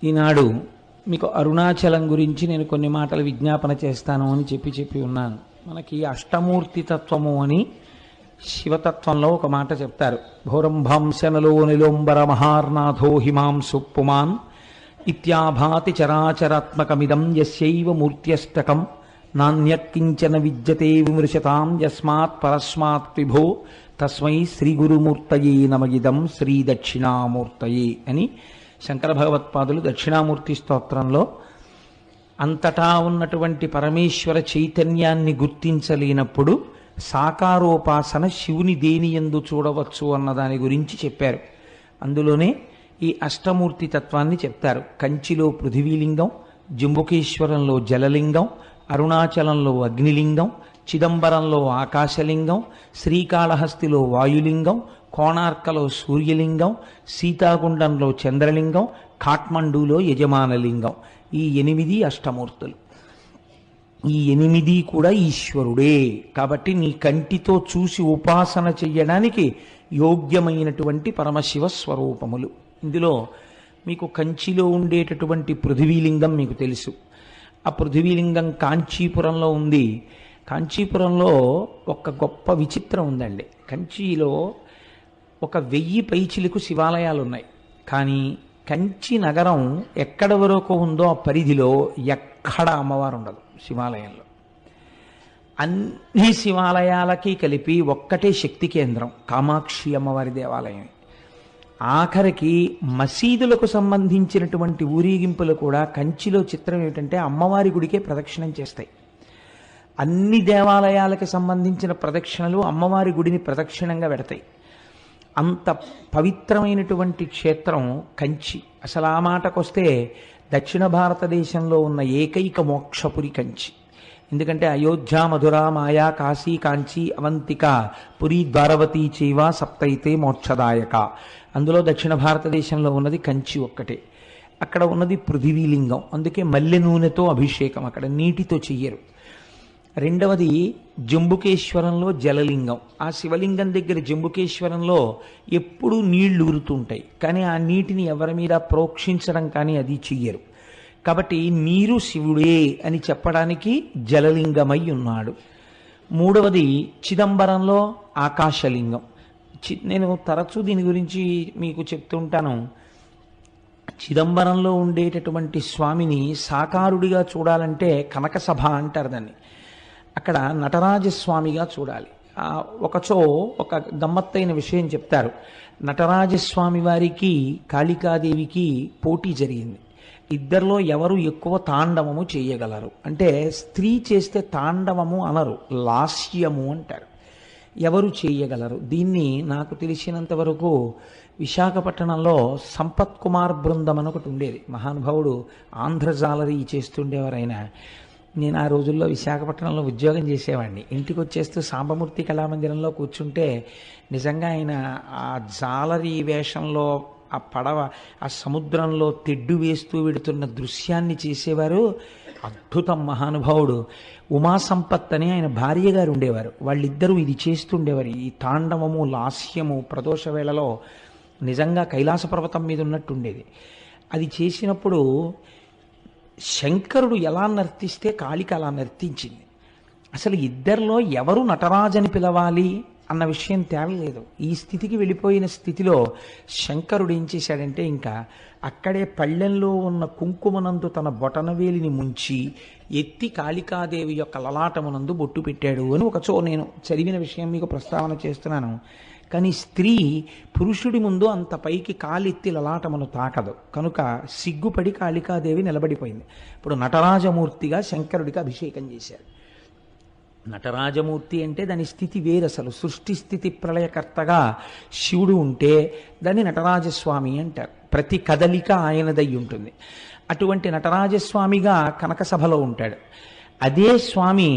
ఈనాడు మీకు అరుణాచలం గురించి నేను కొన్ని మాటలు విజ్ఞాపన చేస్తాను అని చెప్పి ఉన్నాను. మనకి అష్టమూర్తి తత్వము అని శివతత్వంలో ఒక మాట చెప్తారు. భౌరంభాంశనలో నిలోంబర మహార్నాథో హిమాంసు పుమాన్ ఇత్యాభాతి చరాచరాత్మకమిదం యస్యైవ మూర్త్యష్టకం నాణ్యత్కించన విద్యతే విమృశతాం యస్మాత్ పరస్మాత్ విభో తస్మై శ్రీ గురుమూర్తయే నమయిదం శ్రీ దక్షిణామూర్తయే అని శంకర భగవత్పాదులు దక్షిణామూర్తి స్తోత్రంలో అంతటా ఉన్నటువంటి పరమేశ్వర చైతన్యాన్ని గుర్తించలేనప్పుడు సాకారోపాసన శివుని దేనియందు చూడవచ్చు అన్న దాని గురించి చెప్పారు. అందులోనే ఈ అష్టమూర్తి తత్వాన్ని చెప్తారు. కంచిలో పృథివీలింగం, జంబుకేశ్వరంలో జలలింగం, అరుణాచలంలో అగ్నిలింగం, చిదంబరంలో ఆకాశలింగం, శ్రీకాళహస్తిలో వాయులింగం, కోణార్కలో సూర్యలింగం, సీతాగుండంలో చంద్రలింగం, కాఠ్మండూలో యజమానలింగం. ఈ 8 అష్టమూర్తులు. ఈ 8 కూడా ఈశ్వరుడే. కాబట్టి నీ కంటితో చూసి ఉపాసన చెయ్యడానికి యోగ్యమైనటువంటి పరమశివ స్వరూపములు. ఇందులో మీకు కంచిలో ఉండేటటువంటి పృథివీలింగం మీకు తెలుసు. ఆ పృథివీలింగం కాంచీపురంలో ఉంది. కాంచీపురంలో ఒక గొప్ప విచిత్రం ఉందండి. కంచిలో 1000 పైచిలకు శివాలయాలు ఉన్నాయి. కానీ కంచి నగరం ఎక్కడ వరకు ఉందో ఆ పరిధిలో ఎక్కడ అమ్మవారు ఉండదు శివాలయంలో. అన్ని శివాలయాలకి కలిపి ఒక్కటే శక్తి కేంద్రం కామాక్షి అమ్మవారి దేవాలయం. ఆఖరికి మసీదులకు సంబంధించినటువంటి ఊరేగింపులు కూడా కంచిలో చిత్రం ఏమిటంటే అమ్మవారి గుడికే ప్రదక్షిణం చేస్తాయి. అన్ని దేవాలయాలకు సంబంధించిన ప్రదక్షిణలు అమ్మవారి గుడిని ప్రదక్షిణంగా పెడతాయి. అంత పవిత్రమైనటువంటి క్షేత్రం కంచి. అసలు ఆ మాటకొస్తే దక్షిణ భారతదేశంలో ఉన్న ఏకైక మోక్షపురి కంచి. ఎందుకంటే అయోధ్య, మధుర, మాయా, కాశీ, కాంచి, అవంతిక, పురి, ద్వారవతి చైవ సప్తైతే మోక్షదాయక. అందులో దక్షిణ భారతదేశంలో ఉన్నది కంచి ఒక్కటే. అక్కడ ఉన్నది పృథివీలింగం. అందుకే మల్లె నూనెతో అభిషేకం, అక్కడ నీటితో చెయ్యరు. రెండవది జంబుకేశ్వరంలో జలలింగం. ఆ శివలింగం దగ్గర జంబుకేశ్వరంలో ఎప్పుడూ నీళ్లు ఊరుతుంటాయి. కానీ ఆ నీటిని ఎవరి మీద ప్రోక్షించడం కానీ అది చెయ్యరు. కాబట్టి నీరు శివుడే అని చెప్పడానికి జలలింగమై ఉన్నాడు. మూడవది చిదంబరంలో ఆకాశలింగం. నేను తరచూ దీని గురించి మీకు చెప్తుంటాను. చిదంబరంలో ఉండేటటువంటి స్వామిని సాకారుడిగా చూడాలంటే కనకసభ అంటారు దాన్ని. అక్కడ నటరాజస్వామిగా చూడాలి. ఒకచో ఒక గమ్మత్తైన విషయం చెప్తారు. నటరాజస్వామి వారికి కాళికాదేవికి పోటీ జరిగింది. ఇద్దరిలో ఎవరు ఎక్కువ తాండవము చేయగలరు అంటే, స్త్రీ చేస్తే తాండవము అనరు, లాస్యము అంటారు. ఎవరు చేయగలరు దీన్ని? నాకు తెలిసినంత వరకు విశాఖపట్నంలో సంపత్ కుమార్ బృందం అని ఒకటి ఉండేది. మహానుభావుడు ఆంధ్రజాలరీ చేస్తుండేవారైన. నేను ఆ రోజుల్లో విశాఖపట్నంలో ఉద్యోగం చేసేవాడిని. ఇంటికి వచ్చేస్తూ సాంబమూర్తి కళామందిరంలో కూర్చుంటే నిజంగా ఆయన ఆ జాలరీ వేషంలో ఆ పడవ ఆ సముద్రంలో తెడ్డు వేస్తూ వెడుతున్న దృశ్యాన్ని చేసేవారు. అద్భుతం. మహానుభావుడు ఉమాసంపత్ అని ఆయన భార్య గారు ఉండేవారు. వాళ్ళిద్దరూ ఇది చేస్తుండేవారు. ఈ తాండవము, లాస్యము ప్రదోష వేళలో నిజంగా కైలాస పర్వతం మీద ఉన్నట్టు ఉండేది. అది చేసినప్పుడు శంకరుడు ఎలా నర్తిస్తే కాళిక అలా నర్తించింది. అసలు ఇద్దరిలో ఎవరు నటరాజని పిలవాలి అన్న విషయం తేలలేదు. ఈ స్థితికి వెళ్ళిపోయిన స్థితిలో శంకరుడు ఏం చేశాడంటే, ఇంకా అక్కడే పళ్ళెంలో ఉన్న కుంకుమనందు తన బొటనవేలిని ముంచి ఎత్తి కాళికాదేవి యొక్క లలాటమునందు బొట్టు పెట్టాడు అని ఒకచో నేను చదివిన విషయం మీకు ప్రస్తావన చేస్తున్నాను. కానీ స్త్రీ పురుషుడి ముందు అంత పైకి కాలెత్తి లలాటమును తాకదు. కనుక సిగ్గుపడి కాళికాదేవి నిలబడిపోయింది. ఇప్పుడు నటరాజమూర్తిగా శంకరుడికి అభిషేకం చేశారు. నటరాజమూర్తి అంటే దాని స్థితి వేరు. అసలు సృష్టి స్థితి ప్రళయకర్తగా శివుడు ఉంటే దాన్ని నటరాజస్వామి అంటారు. ప్రతి కదలిక ఆయనదై ఉంటుంది. అటువంటి నటరాజస్వామిగా కనకసభలో ఉంటాడు. అదే స్వామి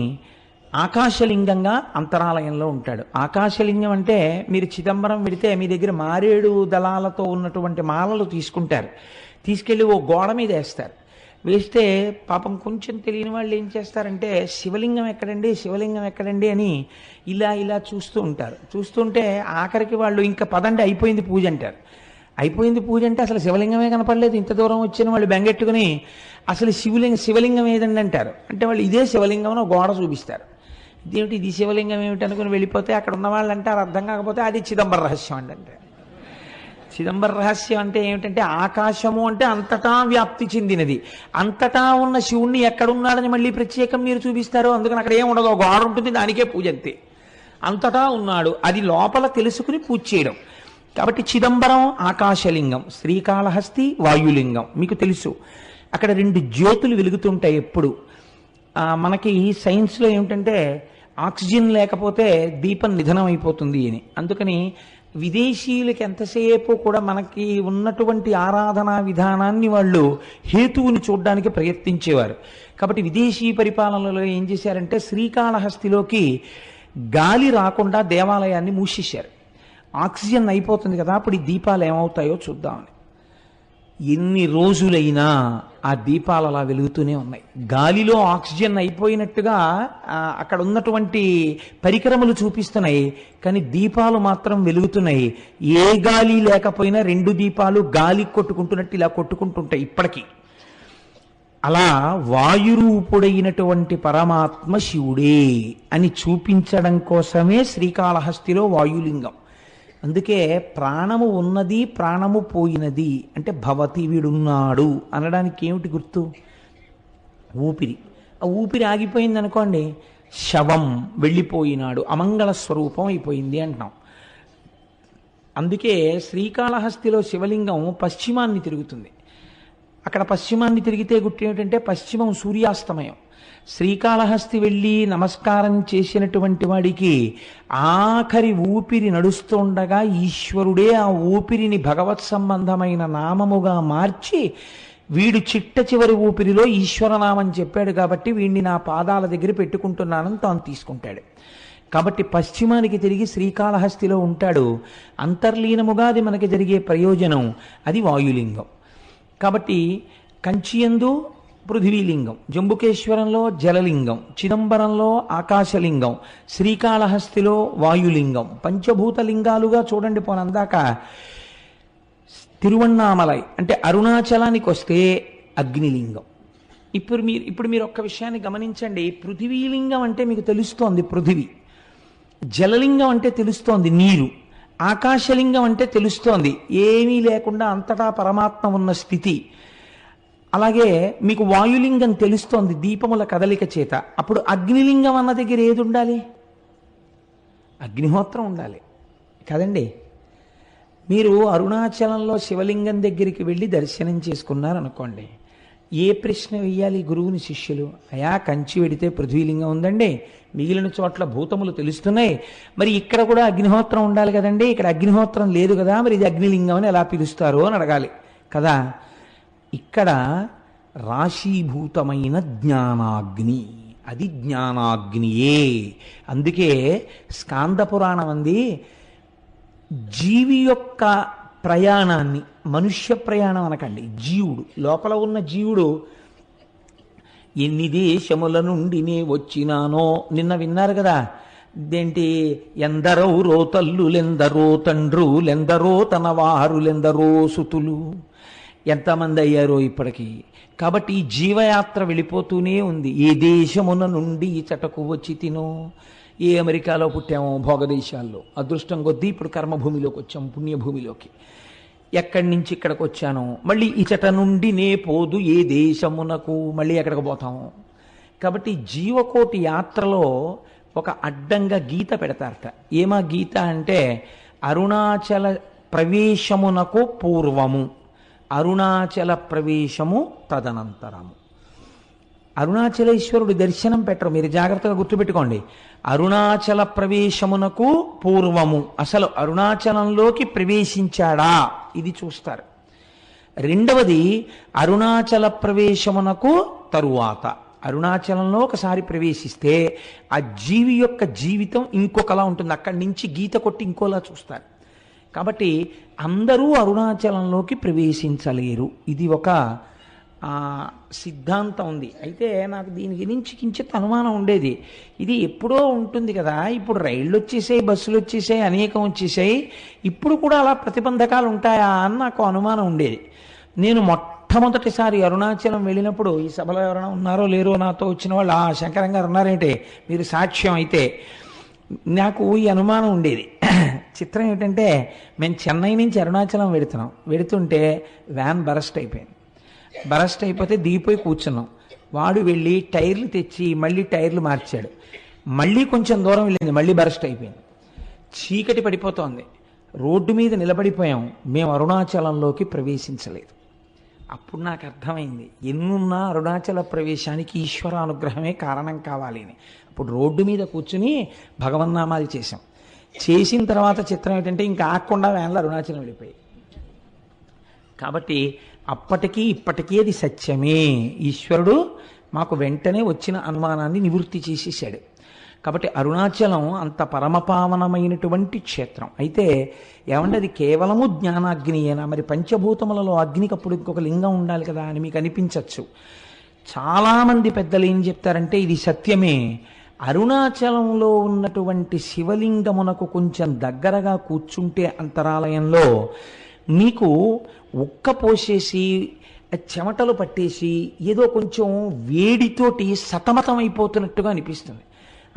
ఆకాశలింగంగా అంతరాలయంలో ఉంటాడు. ఆకాశలింగం అంటే మీరు చిదంబరం వెడితే మీ దగ్గర మారేడు దళాలతో ఉన్నటువంటి మాలలు తీసుకుంటారు, తీసుకెళ్ళి ఓ గోడ మీద వేస్తారు. వేస్తే పాపం కొంచెం తెలియని వాళ్ళు ఏం చేస్తారంటే, శివలింగం ఎక్కడండి, శివలింగం ఎక్కడండి అని ఇలా ఇలా చూస్తూ ఉంటారు. చూస్తుంటే ఆఖరికి వాళ్ళు ఇంకా పదండి అయిపోయింది పూజ అంటారు. అయిపోయింది పూజ అంటే అసలు శివలింగమే కనపడలేదు, ఇంత దూరం వచ్చిన వాళ్ళు బెంగెట్టుకుని అసలు శివలింగం ఏదండి అంటారు. అంటే వాళ్ళు ఇదే శివలింగం అని గోడ చూపిస్తారు. ఇదేమిటి ఇది శివలింగం ఏమిటి అనుకుని వెళ్ళిపోతే అక్కడ ఉన్న వాళ్ళు అంటారు, అర్థం కాకపోతే అది చిదంబర రహస్యం అంటే. చిదంబర రహస్యం అంటే ఏమిటంటే ఆకాశము అంటే అంతటా వ్యాప్తి చెందినది. అంతటా ఉన్న శివుణ్ణి ఎక్కడున్నాడని మళ్ళీ ప్రత్యేకం మీరు చూపిస్తారు. అందుకని అక్కడ ఏం ఉండదు, గోడ ఉంటుంది, దానికే పూజ అంతే. అంతటా ఉన్నాడు, అది లోపల తెలుసుకుని పూజ చేయడం. కాబట్టి చిదంబరం ఆకాశలింగం, శ్రీకాళహస్తి వాయులింగం. మీకు తెలుసు అక్కడ 2 జ్యోతులు వెలుగుతుంటాయి ఎప్పుడు. మనకి సైన్స్లో ఏమిటంటే ఆక్సిజన్ లేకపోతే దీపం నిధనం అయిపోతుంది అని. అందుకని విదేశీయులకి ఎంతసేపు కూడా మనకి ఉన్నటువంటి ఆరాధనా విధానాన్ని వాళ్ళు హేతువుని చూడడానికి ప్రయత్నించేవారు. కాబట్టి విదేశీ పరిపాలనలో ఏం చేశారంటే శ్రీకాళహస్తిలోకి గాలి రాకుండా దేవాలయాన్ని మూసేశారు. ఆక్సిజన్ అయిపోతుంది కదా, అప్పుడు ఈ దీపాలు ఏమవుతాయో చూద్దామని. ఎన్ని రోజులైనా ఆ దీపాలు అలా వెలుగుతూనే ఉన్నాయి. గాలిలో ఆక్సిజన్ అయిపోయినట్టుగా అక్కడ ఉన్నటువంటి పరికరములు చూపిస్తున్నాయి, కానీ దీపాలు మాత్రం వెలుగుతున్నాయి. ఏ గాలి లేకపోయినా 2 దీపాలు గాలి కొట్టుకుంటున్నట్టు ఇలా కొట్టుకుంటుంటాయి ఇప్పటికీ. అలా వాయురూపుడైనటువంటి పరమాత్మ శివుడే అని చూపించడం కోసమే శ్రీకాళహస్తిలో వాయులింగం. అందుకే ప్రాణము ఉన్నది, ప్రాణము పోయినది అంటే భవతి, వీడున్నాడు అనడానికి ఏమిటి గుర్తు? ఊపిరి. ఆ ఊపిరి ఆగిపోయింది అనుకోండి, శవం వెళ్ళిపోయినాడు, అమంగళ స్వరూపం అయిపోయింది అంటాం. అందుకే శ్రీకాళహస్తిలో శివలింగం పశ్చిమాన్ని తిరుగుతుంది. అక్కడ పశ్చిమాన్ని తిరిగితే గుర్తు ఏమిటంటే పశ్చిమం సూర్యాస్తమయం. శ్రీకాళహస్తి వెళ్ళి నమస్కారం చేసినటువంటి వాడికి ఆఖరి ఊపిరి నడుస్తుండగా ఈశ్వరుడే ఆ ఊపిరిని భగవత్ సంబంధమైన నామముగా మార్చి వీడు చిట్ట చివరి ఊపిరిలో ఈశ్వరనామం చెప్పాడు కాబట్టి వీడిని నా పాదాల దగ్గర పెట్టుకుంటున్నానని తాను తీసుకుంటాడు. కాబట్టి పశ్చిమానికి తిరిగి శ్రీకాళహస్తిలో ఉంటాడు. అంతర్లీనముగా అది మనకి జరిగే ప్రయోజనం, అది వాయులింగం. కాబట్టి కంచియందు పృథివీలింగం, జంబుకేశ్వరంలో జలలింగం, చిదంబరంలో ఆకాశలింగం, శ్రీకాళహస్తిలో వాయులింగం. పంచభూత లింగాలుగా చూడండి. పోనందాక తిరువణ్ణామలై అంటే అరుణాచలానికి వస్తే అగ్నిలింగం. ఇప్పుడు మీరు ఒక్క విషయాన్ని గమనించండి. పృథివీలింగం అంటే మీకు తెలుస్తోంది పృథివీ, జలలింగం అంటే తెలుస్తోంది నీరు, ఆకాశలింగం అంటే తెలుస్తోంది ఏమీ లేకుండా అంతటా పరమాత్మ ఉన్న స్థితి. అలాగే మీకు వాయులింగం తెలుస్తోంది దీపముల కదలిక చేత. అప్పుడు అగ్నిలింగం అన్న దగ్గర ఏది ఉండాలి? అగ్నిహోత్రం ఉండాలి కదండి. మీరు అరుణాచలంలో శివలింగం దగ్గరికి వెళ్ళి దర్శనం చేసుకున్నారనుకోండి, ఏ ప్రశ్న వెయ్యాలి గురువుని శిష్యులు? అయా కంచి వెడితే పృథ్వీలింగం ఉందండి, మిగిలిన చోట్ల భూతములు తెలుస్తున్నాయి, మరి ఇక్కడ కూడా అగ్నిహోత్రం ఉండాలి కదండి, ఇక్కడ అగ్నిహోత్రం లేదు కదా, మరి ఇది అగ్నిలింగం అని ఎలా పిలుస్తారు అని అడగాలి కదా. ఇక్కడ రాశీభూతమైన జ్ఞానాగ్ని, అది జ్ఞానాగ్నియే. అందుకే స్కాంద పురాణం అంది జీవి యొక్క ప్రయాణాన్ని, మనుష్య ప్రయాణం అనకండి, జీవుడు లోపల ఉన్న జీవుడు ఎన్ని దేశముల నుండి నే వచ్చినానో నిన్న విన్నారు కదా. ఇదేంటి, ఎందరో రోతల్లులెందరో తండ్రులెందరో తనవారులెందరో సుతులు, ఎంతమంది అయ్యారో ఇప్పటికీ. కాబట్టి ఈ జీవయాత్ర వెళ్ళిపోతూనే ఉంది. ఏ దేశమున నుండి ఈ చటకు వచ్చి తినో, ఏ అమెరికాలో పుట్టామో భోగదేశాల్లో, అదృష్టం కొద్దీ ఇప్పుడు కర్మభూమిలోకి వచ్చాము, పుణ్యభూమిలోకి. ఎక్కడి నుంచి ఇక్కడికి వచ్చానో, మళ్ళీ ఇచట నుండి నే పోదు ఏ దేశమునకు, మళ్ళీ ఎక్కడికి పోతాము. కాబట్టి జీవకోటి యాత్రలో ఒక అడ్డంగా గీత పెడతారట. ఏమా గీత అంటే అరుణాచల ప్రవేశమునకు పూర్వము, అరుణాచల ప్రవేశము తదనంతరము. అరుణాచలేశ్వరుడు దర్శనం పెట్టరు, మీరు జాగ్రత్తగా గుర్తుపెట్టుకోండి. అరుణాచల ప్రవేశమునకు పూర్వము, అసలు అరుణాచలంలోకి ప్రవేశించాడా ఇది చూస్తారు. రెండవది అరుణాచల ప్రవేశమునకు తరువాత, అరుణాచలంలో ఒకసారి ప్రవేశిస్తే ఆ జీవి యొక్క జీవితం ఇంకొకలా ఉంటుంది, అక్కడి నుంచి గీత కొట్టి ఇంకోలా చూస్తారు. కాబట్టి అందరూ అరుణాచలంలోకి ప్రవేశించలేరు. ఇది ఒక ఆ, సిద్ధాంతం ఉంది. అయితే నాకు దీని గురించి కించిత్ అనుమానం ఉండేది. ఇది ఎప్పుడో ఉంటుంది కదా, ఇప్పుడు రైళ్ళు వచ్చేసాయి, బస్సులు వచ్చేసాయి, అనేకం వచ్చేసాయి, ఇప్పుడు కూడా అలా ప్రతిబంధకాలు ఉంటాయా అని నాకు అనుమానం ఉండేది. నేను మొట్టమొదటిసారి అరుణాచలం వెళ్ళినప్పుడు, ఈ సభలో ఎవరైనా ఉన్నారో లేరో నాతో వచ్చిన వాళ్ళు, ఆ శంకరం గారు ఉన్నారేంటే మీరు సాక్ష్యం అయితే, నాకు ఈ అనుమానం ఉండేది. చిత్రం ఏంటంటే, మేము చెన్నై నుంచి అరుణాచలం వెడుతుంటే వ్యాన్ బరస్ట్ అయిపోయింది. బరస్ట్ అయిపోతే దిగిపోయి కూర్చున్నాం. వాడు వెళ్ళి టైర్లు తెచ్చి మళ్ళీ టైర్లు మార్చాడు. మళ్ళీ కొంచెం దూరం వెళ్ళింది, మళ్ళీ బరస్ట్ అయిపోయింది. చీకటి పడిపోతోంది, రోడ్డు మీద నిలబడిపోయాం. మేము అరుణాచలంలోకి ప్రవేశించలేదు. అప్పుడు నాకు అర్థమైంది, ఎన్నున్నా అరుణాచల ప్రవేశానికి ఈశ్వర అనుగ్రహమే కారణం కావాలి అని. అప్పుడు రోడ్డు మీద కూర్చుని భగవన్నామాలు చేశాం. చేసిన తర్వాత చిత్రం ఏంటంటే, ఇంకా ఆగకుండా వ్యాన్లో అరుణాచలం వెళ్ళిపోయి. కాబట్టి అప్పటికీ ఇప్పటికీ అది సత్యమే. ఈశ్వరుడు మాకు వెంటనే వచ్చిన అనుమానాన్ని నివృత్తి చేసేసాడు. కాబట్టి అరుణాచలం అంత పరమపావనమైనటువంటి క్షేత్రం. అయితే ఏమంటే అది కేవలము జ్ఞానాగ్నియేనా? మరి పంచభూతములలో అగ్నికి అప్పుడు ఇంకొక లింగం ఉండాలి కదా అని మీకు అనిపించవచ్చు. చాలామంది పెద్దలు ఏం చెప్తారంటే ఇది సత్యమే. అరుణాచలంలో ఉన్నటువంటి శివలింగమునకు కొంచెం దగ్గరగా కూర్చుంటే అంతరాలయంలో నీకు ఉక్క పోసేసి చెమటలు పట్టేసి ఏదో కొంచెం వేడితోటి సతమతం అయిపోతున్నట్టుగా అనిపిస్తుంది.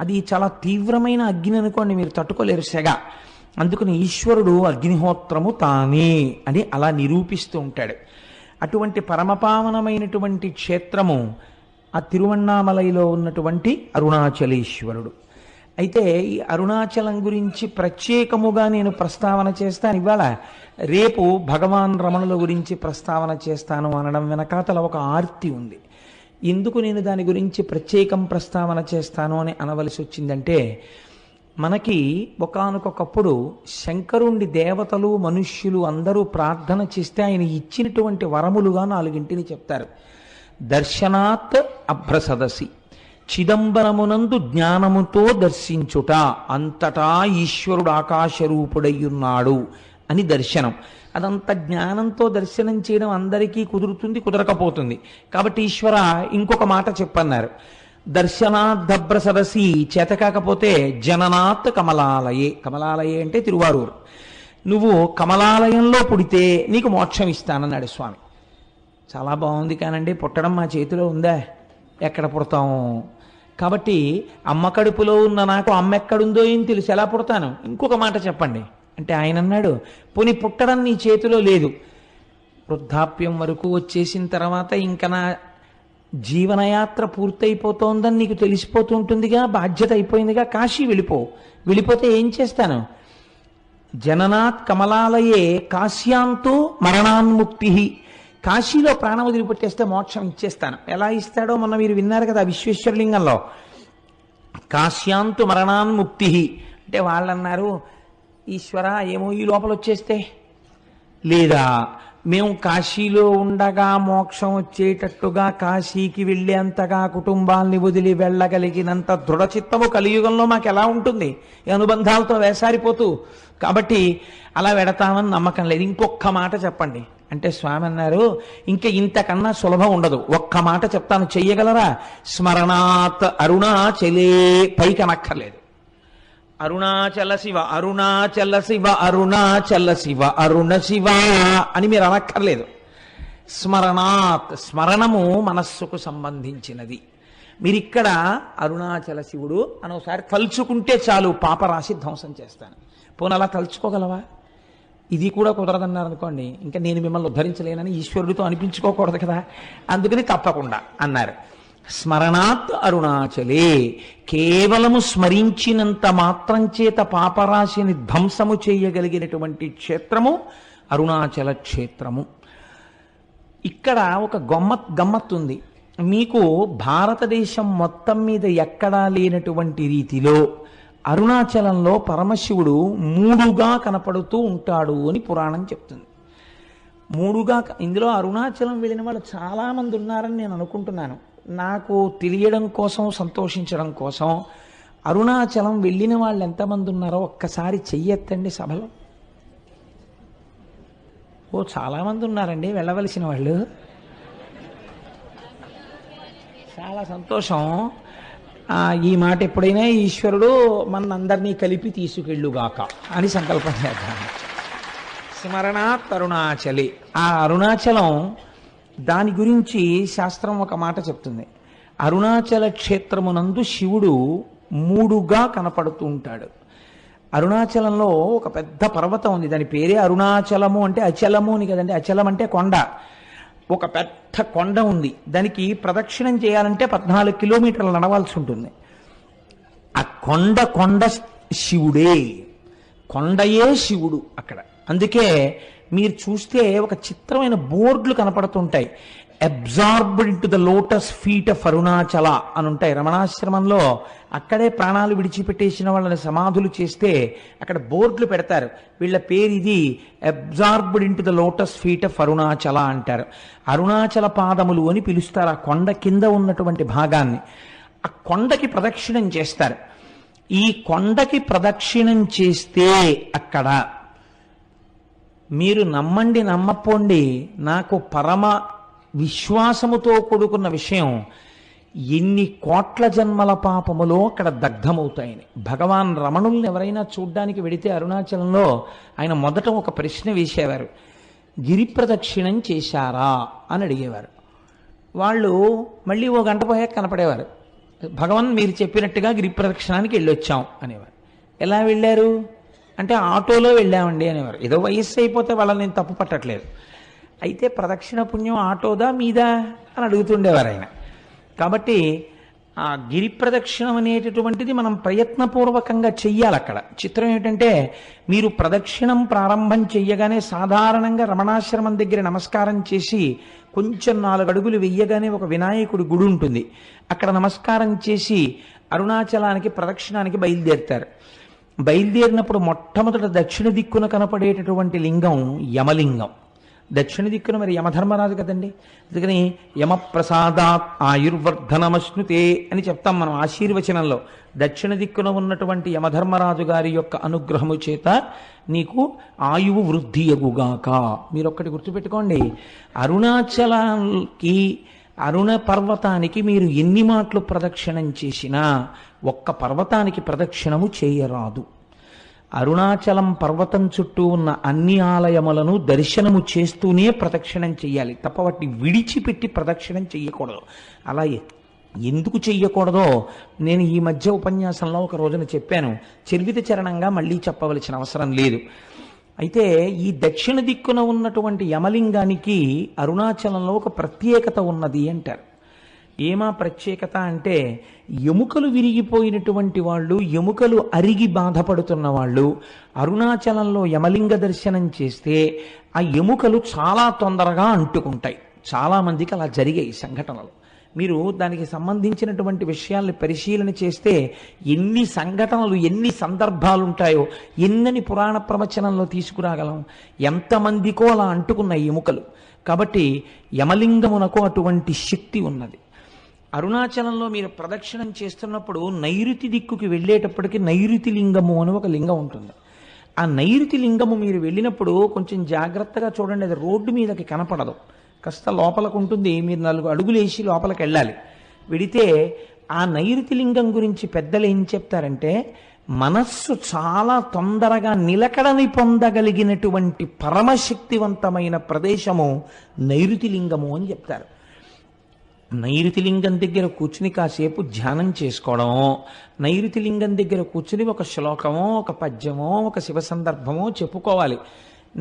అది చాలా తీవ్రమైన అగ్ని అనుకోండి, మీరు తట్టుకోలేరు సెగ. అందుకని ఈశ్వరుడు అగ్నిహోత్రము తానే అని అలా నిరూపిస్తూ ఉంటాడు. అటువంటి పరమపావనమైనటువంటి క్షేత్రము ఆ తిరువణ్ణామలైలో ఉన్నటువంటి అరుణాచలేశ్వరుడు. అయితే ఈ అరుణాచలం గురించి ప్రత్యేకముగా నేను ప్రస్తావన చేస్తాను ఇవాళ. రేపు భగవాన్ రమణుల గురించి ప్రస్తావన చేస్తాను అనడం వెనకాతల ఒక ఆర్తి ఉంది. ఎందుకు నేను దాని గురించి ప్రత్యేకం ప్రస్తావన చేస్తాను అని అనవలసి వచ్చిందంటే, మనకి ఒకానొకప్పుడు శంకరుణ్ణి దేవతలు మనుష్యులు అందరూ ప్రార్థన చేస్తే ఆయన ఇచ్చినటువంటి వరములుగా 4 చెప్తారు. దర్శనాత్ అభ్రసదసి, చిదంబరమునందు జ్ఞానముతో దర్శించుట, అంతటా ఈశ్వరుడు ఆకాశరూపుడయ్యున్నాడు అని దర్శనం. అదంత జ్ఞానంతో దర్శనం చేయడం అందరికీ కుదురుతుంది, కుదరకపోతుంది. కాబట్టి ఈశ్వర ఇంకొక మాట చెప్పన్నారు, దర్శనాద్దభ్ర సరసి, చేత కాకపోతే జననాత్ కమలాలయే. కమలాలయే అంటే తిరువారూరు. నువ్వు కమలాలయంలో పుడితే నీకు మోక్షం ఇస్తానన్నాడు స్వామి. చాలా బాగుంది కానండి, పుట్టడం మా చేతిలో ఉందా? ఎక్కడ పుడతాము? కాబట్టి అమ్మ కడుపులో ఉన్న నాకు అమ్మ ఎక్కడుందో ఏం తెలుసు, ఎలా పుడతాను? ఇంకొక మాట చెప్పండి అంటే ఆయన అన్నాడు, పోనీ పుట్టడం నీ చేతిలో లేదు, వృద్ధాప్యం వరకు వచ్చేసిన తర్వాత ఇంకా నా జీవనయాత్ర పూర్తయిపోతోందని నీకు తెలిసిపోతూ ఉంటుందిగా, బాధ్యత అయిపోయిందిగా, కాశీ వెళ్ళిపోతే ఏం చేస్తాను? జననాత్ కమలాలయే కాశ్యాంతో మరణాన్ముక్తి, కాశీలో ప్రాణం వదిలిపెట్టేస్తే మోక్షం ఇచ్చేస్తాను. ఎలా ఇస్తాడో మొన్న మీరు విన్నారు కదా విశ్వేశ్వరలింగంలో, కాశ్యాంతు మరణాన్ముక్తి అంటే వాళ్ళన్నారు, ఈశ్వర ఏమో ఈ లోపల వచ్చేస్తే, లేదా మేము కాశీలో ఉండగా మోక్షం వచ్చేటట్టుగా కాశీకి వెళ్ళేంతగా కుటుంబాల్ని వదిలి వెళ్ళగలిగినంత దృఢచిత్తము కలియుగంలో మాకు ఎలా ఉంటుంది? ఈ అనుబంధాలతో వేసారిపోతూ. కాబట్టి అలా వెడతామని నమ్మకం లేదు. ఇంకొక మాట చెప్పండి అంటే స్వామి అన్నారు, ఇంకా ఇంతకన్నా సులభం ఉండదు, ఒక్క మాట చెప్తాను, చెయ్యగలరా? స్మరణాత్ అరుణాచలే, పైకి అనక్కర్లేదు. అరుణాచల శివ అరుణాచల శివ అరుణాచల శివ అరుణ శివ అని మీరు అనక్కర్లేదు. స్మరణాత్, స్మరణము మనస్సుకు సంబంధించినది. మీరిక్కడ అరుణాచల శివుడు అని ఒకసారి తలుచుకుంటే చాలు, పాపరాశి ధ్వంసం చేస్తాను. పోనీ అలా తలుచుకోగలవా? ఇది కూడా కుదరదన్నారు అనుకోండి, ఇంకా నేను మిమ్మల్ని ఉద్ధరించలేనని ఈశ్వరుడితో అనిపించుకోకూడదు కదా, అందుకని తప్పకుండా అన్నారు. స్మరణాత్ అరుణాచలే, కేవలము స్మరించినంత మాత్రం చేత పాపరాశిని ధ్వంసము చేయగలిగినటువంటి క్షేత్రము అరుణాచల క్షేత్రము. ఇక్కడ ఒక గమ్మత్తు ఉంది. మీకు భారతదేశం మొత్తం మీద ఎక్కడా లేనటువంటి రీతిలో అరుణాచలంలో పరమశివుడు 3గా కనపడుతూ ఉంటాడు అని పురాణం చెప్తుంది. 3గా, ఇందులో అరుణాచలం వెళ్ళిన వాళ్ళు చాలామంది ఉన్నారని నేను అనుకుంటున్నాను. నాకు తెలియడం కోసం, సంతోషించడం కోసం, అరుణాచలం వెళ్ళిన వాళ్ళు ఎంతమంది ఉన్నారో ఒక్కసారి చెయ్యెత్తండి సభలో. ఓ చాలామంది ఉన్నారండి వెళ్ళవలసిన వాళ్ళు. చాలా సంతోషం. ఈ మాట ఎప్పుడైనా ఈశ్వరుడు మనందరినీ కలిపి తీసుకెళ్ళుగాక అని సంకల్పం చేద్దాం. స్మరణాత్ అరుణాచలి. ఆ అరుణాచలం దాని గురించి శాస్త్రం ఒక మాట చెప్తుంది. అరుణాచల క్షేత్రమునందు శివుడు మూడుగా కనపడుతూ ఉంటాడు. అరుణాచలంలో ఒక పెద్ద పర్వతం ఉంది, దాని పేరే అరుణాచలము. అంటే అచలము అని కదండి, అచలం అంటే కొండ. ఒక పెద్ద కొండ ఉంది, దానికి ప్రదక్షిణం చేయాలంటే 14 కిలోమీటర్లు నడవాల్సి ఉంటుంది. ఆ కొండ శివుడే, కొండయే శివుడు అక్కడ. అందుకే మీరు చూస్తే ఒక చిత్రమైన బోర్డులు కనపడుతుంటాయి. Absorbed into the lotus feet of Arunachala అని ఉంటాయి. రమణాశ్రమంలో అక్కడే ప్రాణాలు విడిచిపెట్టేసిన వాళ్ళని సమాధులు చేస్తే అక్కడ బోర్డులు పెడతారు, వీళ్ళ పేరు ఇది, absorbed into the lotus feet of Arunachala అంటారు. అరుణాచల పాదములు అని పిలుస్తారు ఆ కొండ కింద ఉన్నటువంటి భాగాన్ని. ఆ కొండకి ప్రదక్షిణం చేస్తారు. ఈ కొండకి ప్రదక్షిణం చేస్తే అక్కడ మీరు నమ్మండి నమ్మపోండి, నాకు పరమ విశ్వాసముతో కూడుకున్న విషయం, ఎన్ని కోట్ల జన్మల పాపములో అక్కడ దగ్ధమవుతాయని. భగవాన్ రమణుల్ని ఎవరైనా చూడ్డానికి వెడితే అరుణాచలంలో ఆయన మొదట ఒక ప్రశ్న వేసేవారు, గిరి ప్రదక్షిణం చేశారా అని అడిగేవారు. వాళ్ళు మళ్ళీ ఓ గంట పోయాక కనపడేవారు, భగవాన్ మీరు చెప్పినట్టుగా గిరి ప్రదక్షిణానికి వెళ్ళొచ్చాం అనేవారు. ఎలా వెళ్ళారు అంటే ఆటోలో వెళ్ళామండి అనేవారు. ఏదో వయస్సు అయిపోతే వాళ్ళని నేను తప్పు పట్టట్లేదు, అయితే ప్రదక్షిణ పుణ్యం ఆటోదా మీదా అని అడుగుతుండేవారు ఆయన. కాబట్టి ఆ గిరి ప్రదక్షిణం అనేటటువంటిది మనం ప్రయత్నపూర్వకంగా చెయ్యాలి. అక్కడ చిత్రం ఏమిటంటే, మీరు ప్రదక్షిణం ప్రారంభం చెయ్యగానే సాధారణంగా రమణాశ్రమం దగ్గర నమస్కారం చేసి కొంచెం 4 అడుగులు వెయ్యగానే ఒక వినాయకుడి గుడి ఉంటుంది, అక్కడ నమస్కారం చేసి అరుణాచలానికి ప్రదక్షిణానికి బయలుదేరుతారు. బయలుదేరినప్పుడు మొట్టమొదట దక్షిణ దిక్కున కనపడేటటువంటి లింగం యమలింగం. దక్షిణ దిక్కున మరి యమధర్మరాజు కదండి, అందుకని యమప్రసాదాత్ ఆయుర్వర్ధనమశ్నుతే అని చెప్తాం మనం ఆశీర్వచనంలో. దక్షిణ దిక్కున ఉన్నటువంటి యమధర్మరాజు గారి యొక్క అనుగ్రహము చేత నీకు ఆయువు వృద్ధి ఎగుగాక. మీరు ఒక్కటి గుర్తుపెట్టుకోండి, అరుణాచలానికి అరుణ పర్వతానికి మీరు ఎన్ని మాటలు ప్రదక్షిణం చేసినా ఒక్క పర్వతానికి ప్రదక్షిణము చేయరాదు. అరుణాచలం పర్వతం చుట్టూ ఉన్న అన్ని ఆలయములను దర్శనము చేస్తూనే ప్రదక్షిణం చెయ్యాలి, తప్ప వాటిని విడిచిపెట్టి ప్రదక్షిణం చెయ్యకూడదు. అలా ఎందుకు చెయ్యకూడదో నేను ఈ మధ్య ఉపన్యాసంలో ఒక రోజున చెప్పాను, చర్విత చరణంగా మళ్ళీ చెప్పవలసిన అవసరం లేదు. అయితే ఈ దక్షిణ దిక్కున ఉన్నటువంటి యమలింగానికి అరుణాచలంలో ఒక ప్రత్యేకత ఉన్నది అంటారు. ఏమా ప్రత్యేకత అంటే, ఎముకలు విరిగిపోయినటువంటి వాళ్ళు, ఎముకలు అరిగి బాధపడుతున్న వాళ్ళు అరుణాచలంలో యమలింగ దర్శనం చేస్తే ఆ ఎముకలు చాలా తొందరగా అంటుకుంటాయి. చాలామందికి అలా జరిగాయి సంఘటనలు. మీరు దానికి సంబంధించినటువంటి విషయాల్ని పరిశీలన చేస్తే ఎన్ని సంఘటనలు, ఎన్ని సందర్భాలు ఉంటాయో ఎన్నని పురాణ ప్రవచనంలో తీసుకురాగలం. ఎంతమందికో అలా అంటుకున్న ఎముకలు. కాబట్టి యమలింగమునకు అటువంటి శక్తి ఉన్నది. అరుణాచలంలో మీరు ప్రదక్షిణం చేస్తున్నప్పుడు నైరుతి దిక్కుకి వెళ్ళేటప్పటికి నైరుతి లింగము అని ఒక లింగం ఉంటుంది. ఆ నైరుతి లింగము మీరు వెళ్ళినప్పుడు కొంచెం జాగ్రత్తగా చూడండి, అది రోడ్డు మీదకి కనపడదు, కాస్త లోపలకు ఉంటుంది. మీరు 4 అడుగులు వేసి లోపలికి వెళ్ళాలి. వెడితే ఆ నైరుతి లింగం గురించి పెద్దలు ఏం చెప్తారంటే, మనస్సు చాలా తొందరగా నిలకడని పొందగలిగినటువంటి పరమశక్తివంతమైన ప్రదేశము నైరుతి లింగము అని చెప్తారు. నైరుతి లింగం దగ్గర కూర్చుని కాసేపు ధ్యానం చేసుకోవడమో, నైరుతి లింగం దగ్గర కూర్చుని ఒక శ్లోకమో, ఒక పద్యమో, ఒక శివ సందర్భమో చెప్పుకోవాలి.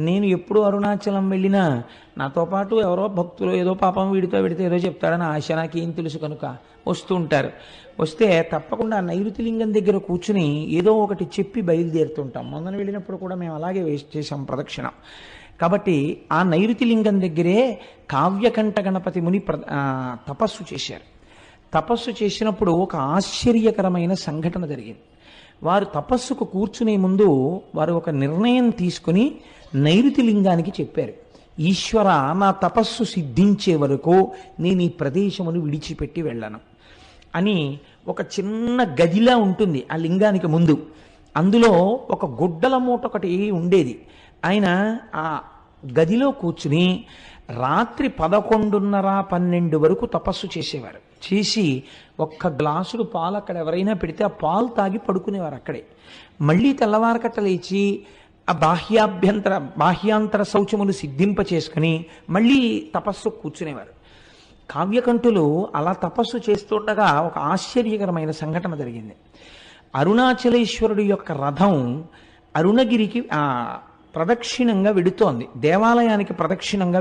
నేను ఎప్పుడు అరుణాచలం వెళ్ళినా నాతో పాటు ఎవరో భక్తులు ఏదో పాపం వీడితో వెడితే ఏదో చెప్తాడని ఆశ, నాకేం తెలుసు కనుక వస్తూ ఉంటారు. వస్తే తప్పకుండా నైరుతి లింగం దగ్గర కూర్చుని ఏదో ఒకటి చెప్పి బయలుదేరుతుంటాం. మొన్న వెళ్ళినప్పుడు కూడా మేము అలాగే చేసాం ప్రదక్షిణ. కాబట్టి ఆ నైరుతి లింగం దగ్గరే కావ్యకంఠ గణపతి ముని తపస్సు చేశారు. తపస్సు చేసినప్పుడు ఒక ఆశ్చర్యకరమైన సంఘటన జరిగింది. వారు తపస్సుకు కూర్చునే ముందు వారు ఒక నిర్ణయం తీసుకుని నైరుతి లింగానికి చెప్పారు, ఈశ్వర, నా తపస్సు సిద్ధించే వరకు నేను ఈ ప్రదేశమును విడిచిపెట్టి వెళ్ళను అని. ఒక చిన్న గదిలా ఉంటుంది ఆ లింగానికి ముందు, అందులో ఒక గుడ్డల మూట ఒకటి ఉండేది. ఆయన ఆ గదిలో కూర్చుని రాత్రి 11:30-12 వరకు తపస్సు చేసేవారు. చేసి ఒక్క గ్లాసుడు పాలు అక్కడ ఎవరైనా పెడితే ఆ పాలు తాగి పడుకునేవారు అక్కడే. మళ్ళీ తెల్లవారకట్ట లేచి ఆ బాహ్యాంతర శౌచములు సిద్ధింప చేసుకుని మళ్ళీ తపస్సు కూర్చునేవారు. కావ్యకంఠులు అలా తపస్సు చేస్తుండగా ఒక ఆశ్చర్యకరమైన సంఘటన జరిగింది. అరుణాచలేశ్వరుడి యొక్క రథం అరుణగిరికి ప్రదక్షిణంగా వెడుతోంది, దేవాలయానికి ప్రదక్షిణంగా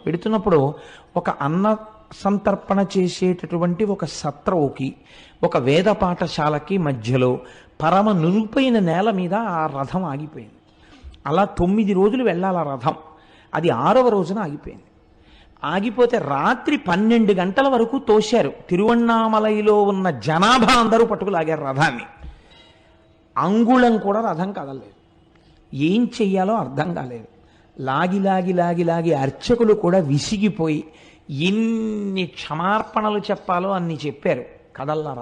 వెడుతున్నప్పుడు ఒక అన్న సంతర్పణ చేసేటటువంటి ఒక సత్రవుకి ఒక వేద పాఠశాలకి మధ్యలో పరమ నునుపైన నేల మీద ఆ రథం ఆగిపోయింది. అలా 9 రోజులు వెళ్ళాలి ఆ రథం. అది 6వ రోజున ఆగిపోయింది. ఆగిపోతే రాత్రి 12 గంటల వరకు తోశారు. తిరువణ్ణామలైలో ఉన్న జనాభా అందరూ పట్టుకులాగారు రథాన్ని. అంగుళం కూడా రథం కదలలేదు. ఏం చెయ్యాలో అర్థం కాలేదు. లాగి అర్చకులు కూడా విసిగిపోయి ఎన్ని క్షమార్పణలు చెప్పాలో అన్ని చెప్పారు. కదల్లా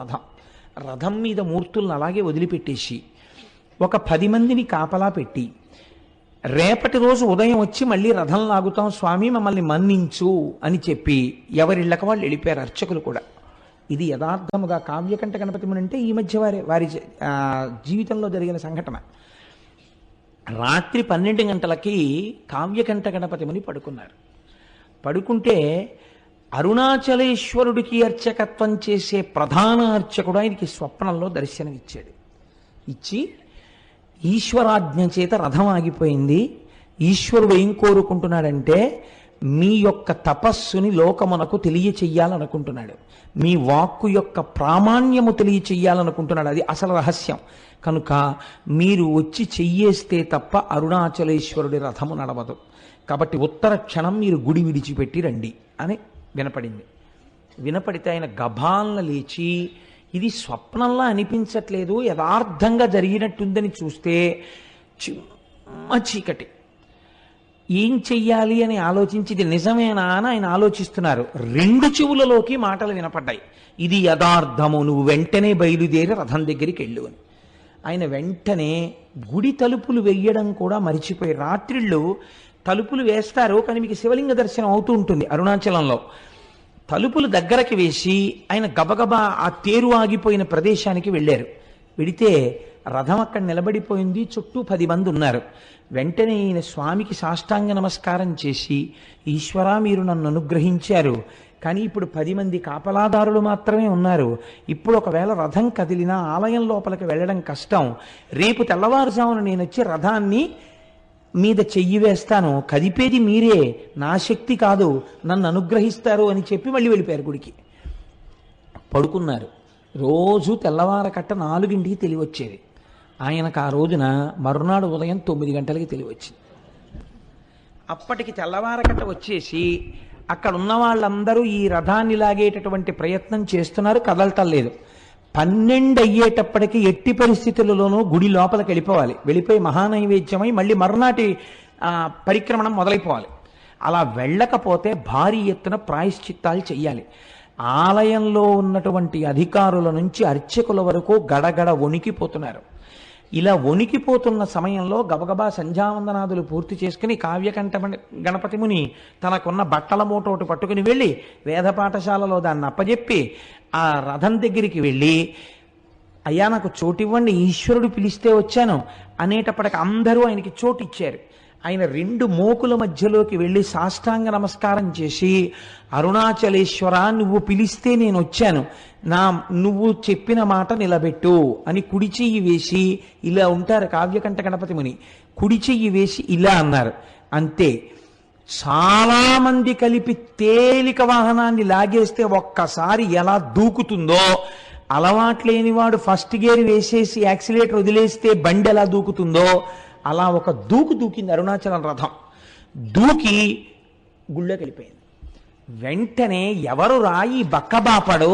రథం మీద మూర్తులను అలాగే వదిలిపెట్టేసి ఒక 10 మందిని కాపలా పెట్టి రేపటి రోజు ఉదయం వచ్చి మళ్ళీ రథం లాగుతాం స్వామి, మమ్మల్ని మన్నించు అని చెప్పి ఎవరిళ్ళక వాళ్ళు వెళ్ళిపోయారు అర్చకులు కూడా. ఇది యథార్థముగా కావ్యకంఠ గణపతి ముని అంటే ఈ మధ్య వారి జీవితంలో జరిగిన సంఘటన. రాత్రి 12 గంటలకి కావ్యకంఠ గణపతి ముని పడుకున్నారు. పడుకుంటే అరుణాచలేశ్వరుడికి అర్చకత్వం చేసే ప్రధాన అర్చకుడు ఆయనకి స్వప్నంలో దర్శనమిచ్చాడు. ఇచ్చి ఈశ్వరాజ్ఞ చేత రథం ఆగిపోయింది, ఈశ్వరుడు ఏం కోరుకుంటున్నాడంటే మీ యొక్క తపస్సుని లోకమునకు తెలియచెయ్యాలనుకుంటున్నాడు, మీ వాక్కు యొక్క ప్రామాణ్యము తెలియచెయ్యాలనుకుంటున్నాడు. అది అసలు రహస్యం. కనుక మీరు వచ్చి చెయ్యేస్తే తప్ప అరుణాచలేశ్వరుడి రథము నడవదు. కాబట్టి ఉత్తర క్షణం మీరు గుడి విడిచిపెట్టి రండి అని వినపడింది. వినపడితే ఆయన గభాలను లేచి ఇది స్వప్నంలా అనిపించట్లేదు, యథార్థంగా జరిగినట్టుందని చూస్తే చిమ్మ చీకటి. ఏం చెయ్యాలి అని ఆలోచించి ఇది నిజమేనా అని ఆయన ఆలోచిస్తున్నారు. 2 చెవులలోకి మాటలు వినపడ్డాయి, ఇది యథార్థము, నువ్వు వెంటనే బయలుదేరి రథం దగ్గరికి వెళ్ళు అని. ఆయన వెంటనే గుడి తలుపులు వెయ్యడం కూడా మరిచిపోయి, రాత్రిళ్ళు తలుపులు వేస్తారు కానీ మీకు శివలింగ దర్శనం అవుతూ ఉంటుంది అరుణాచలంలో, తలుపులు దగ్గరకి వేసి ఆయన గబగబా ఆ తేరు ఆగిపోయిన ప్రదేశానికి వెళ్ళారు. వెడితే రథం అక్కడ నిలబడిపోయింది, చుట్టూ 10 మంది ఉన్నారు. వెంటనే ఈయన స్వామికి సాష్టాంగ నమస్కారం చేసి, ఈశ్వరా మీరు నన్ను అనుగ్రహించారు, కానీ ఇప్పుడు 10 మంది కాపలాదారులు మాత్రమే ఉన్నారు. ఇప్పుడు ఒకవేళ రథం కదిలినా ఆలయం లోపలికి వెళ్ళడం కష్టం. రేపు తెల్లవారుజామున నేను వచ్చి రథాన్ని మీద చెయ్యి వేస్తాను, కదిపేది మీరే, నా శక్తి కాదు, నన్ను అనుగ్రహిస్తారు అని చెప్పి మళ్ళీ వెళ్ళిపోయారు గుడికి. పడుకున్నారు. రోజు తెల్లవారకట్ట 4ంటికి తెలివచ్చేది. ఆయనకు ఆ రోజున మరునాడు ఉదయం 9 గంటలకి తెలివచ్చింది. అప్పటికి తెల్లవారకట్ట వచ్చేసి అక్కడ ఉన్న వాళ్ళందరూ ఈ రథాన్ని లాగేటటువంటి ప్రయత్నం చేస్తున్నారు, కదలటం లేదు. 12 అయ్యేటప్పటికి ఎట్టి పరిస్థితులలోనూ గుడి లోపలికి వెళ్ళిపోయి మహానైవేద్యమై మళ్ళీ మరునాటి పరిక్రమణం మొదలైపోవాలి. అలా వెళ్ళకపోతే భారీ ఎత్తున ప్రాయశ్చిత్తాలు చెయ్యాలి. ఆలయంలో ఉన్నటువంటి అధికారుల నుంచి అర్చకుల వరకు గడగడ వణికిపోతున్నారు. ఇలా వణికిపోతున్న సమయంలో గబగబా సంధ్యావందనాదులు పూర్తి చేసుకుని కావ్యకంఠ గణపతి ముని తనకున్న బట్టల మూట ఒకటి పట్టుకుని వెళ్ళి వేద పాఠశాలలో దాన్ని అప్పజెప్పి ఆ రథం దగ్గరికి వెళ్ళి, అయ్యా నాకు చోటివ్వండి, ఈశ్వరుడు పిలిస్తే వచ్చాను అనేటప్పటికి అందరూ ఆయనకి చోటు ఇచ్చారు. ఆయన 2 మోకుల మధ్యలోకి వెళ్ళి సాష్టాంగ నమస్కారం చేసి, అరుణాచలేశ్వర నువ్వు పిలిస్తే నేను వచ్చాను, నువ్వు చెప్పిన మాట నిలబెట్టు అని కుడి చెయ్యి వేసి, ఇలా ఉంటారు కావ్యకంఠ గణపతి ముని, కుడి చెయ్యి వేసి ఇలా అన్నారు. అంతే. చాలా మంది కలిపి తేలిక వాహనాన్ని లాగేస్తే ఒక్కసారి ఎలా దూకుతుందో, అలవాట్లేనివాడు ఫస్ట్ గేర్ వేసేసి యాక్సిలేటర్ వదిలేస్తే బండి ఎలా దూకుతుందో అలా ఒక దూకింది అరుణాచలం రథం. దూకి గుళ్ళోకి వెళ్ళిపోయింది. వెంటనే ఎవరు రాయి బక్కబాపడు,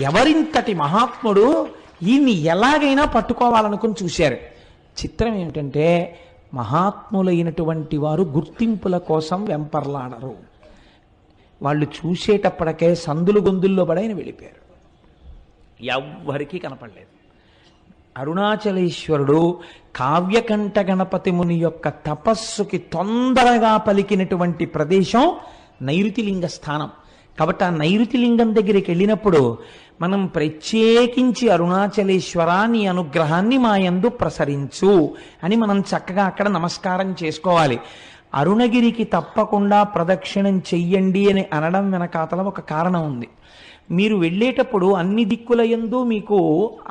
ఎవరింతటి మహాత్ముడు, ఈయన్ని ఎలాగైనా పట్టుకోవాలనుకుని చూశారు. చిత్రం ఏమిటంటే మహాత్ములైనటువంటి వారు గుర్తింపుల కోసం వెంపర్లాడరు. వాళ్ళు చూసేటప్పటికే సందులు గొంతుల్లో పడైన వెళ్ళిపోయారు. ఎవ్వరికీ కనపడలేదు. అరుణాచలేశ్వరుడు కావ్యకంఠ గణపతి ముని యొక్క తపస్సుకి తొందరగా పలికినటువంటి ప్రదేశం నైరుతిలింగ స్థానం. కాబట్టి ఆ నైరుతిలింగం దగ్గరికి వెళ్ళినప్పుడు మనం ప్రత్యేకించి అరుణాచలేశ్వర నీ అనుగ్రహాన్ని మా యందు ప్రసరించు అని మనం చక్కగా అక్కడ నమస్కారం చేసుకోవాలి. అరుణగిరికి తప్పకుండా ప్రదక్షిణం చెయ్యండి అని అనడం వెనకాతల ఒక కారణం ఉంది. మీరు వెళ్ళేటప్పుడు అన్ని దిక్కుల యందు మీకు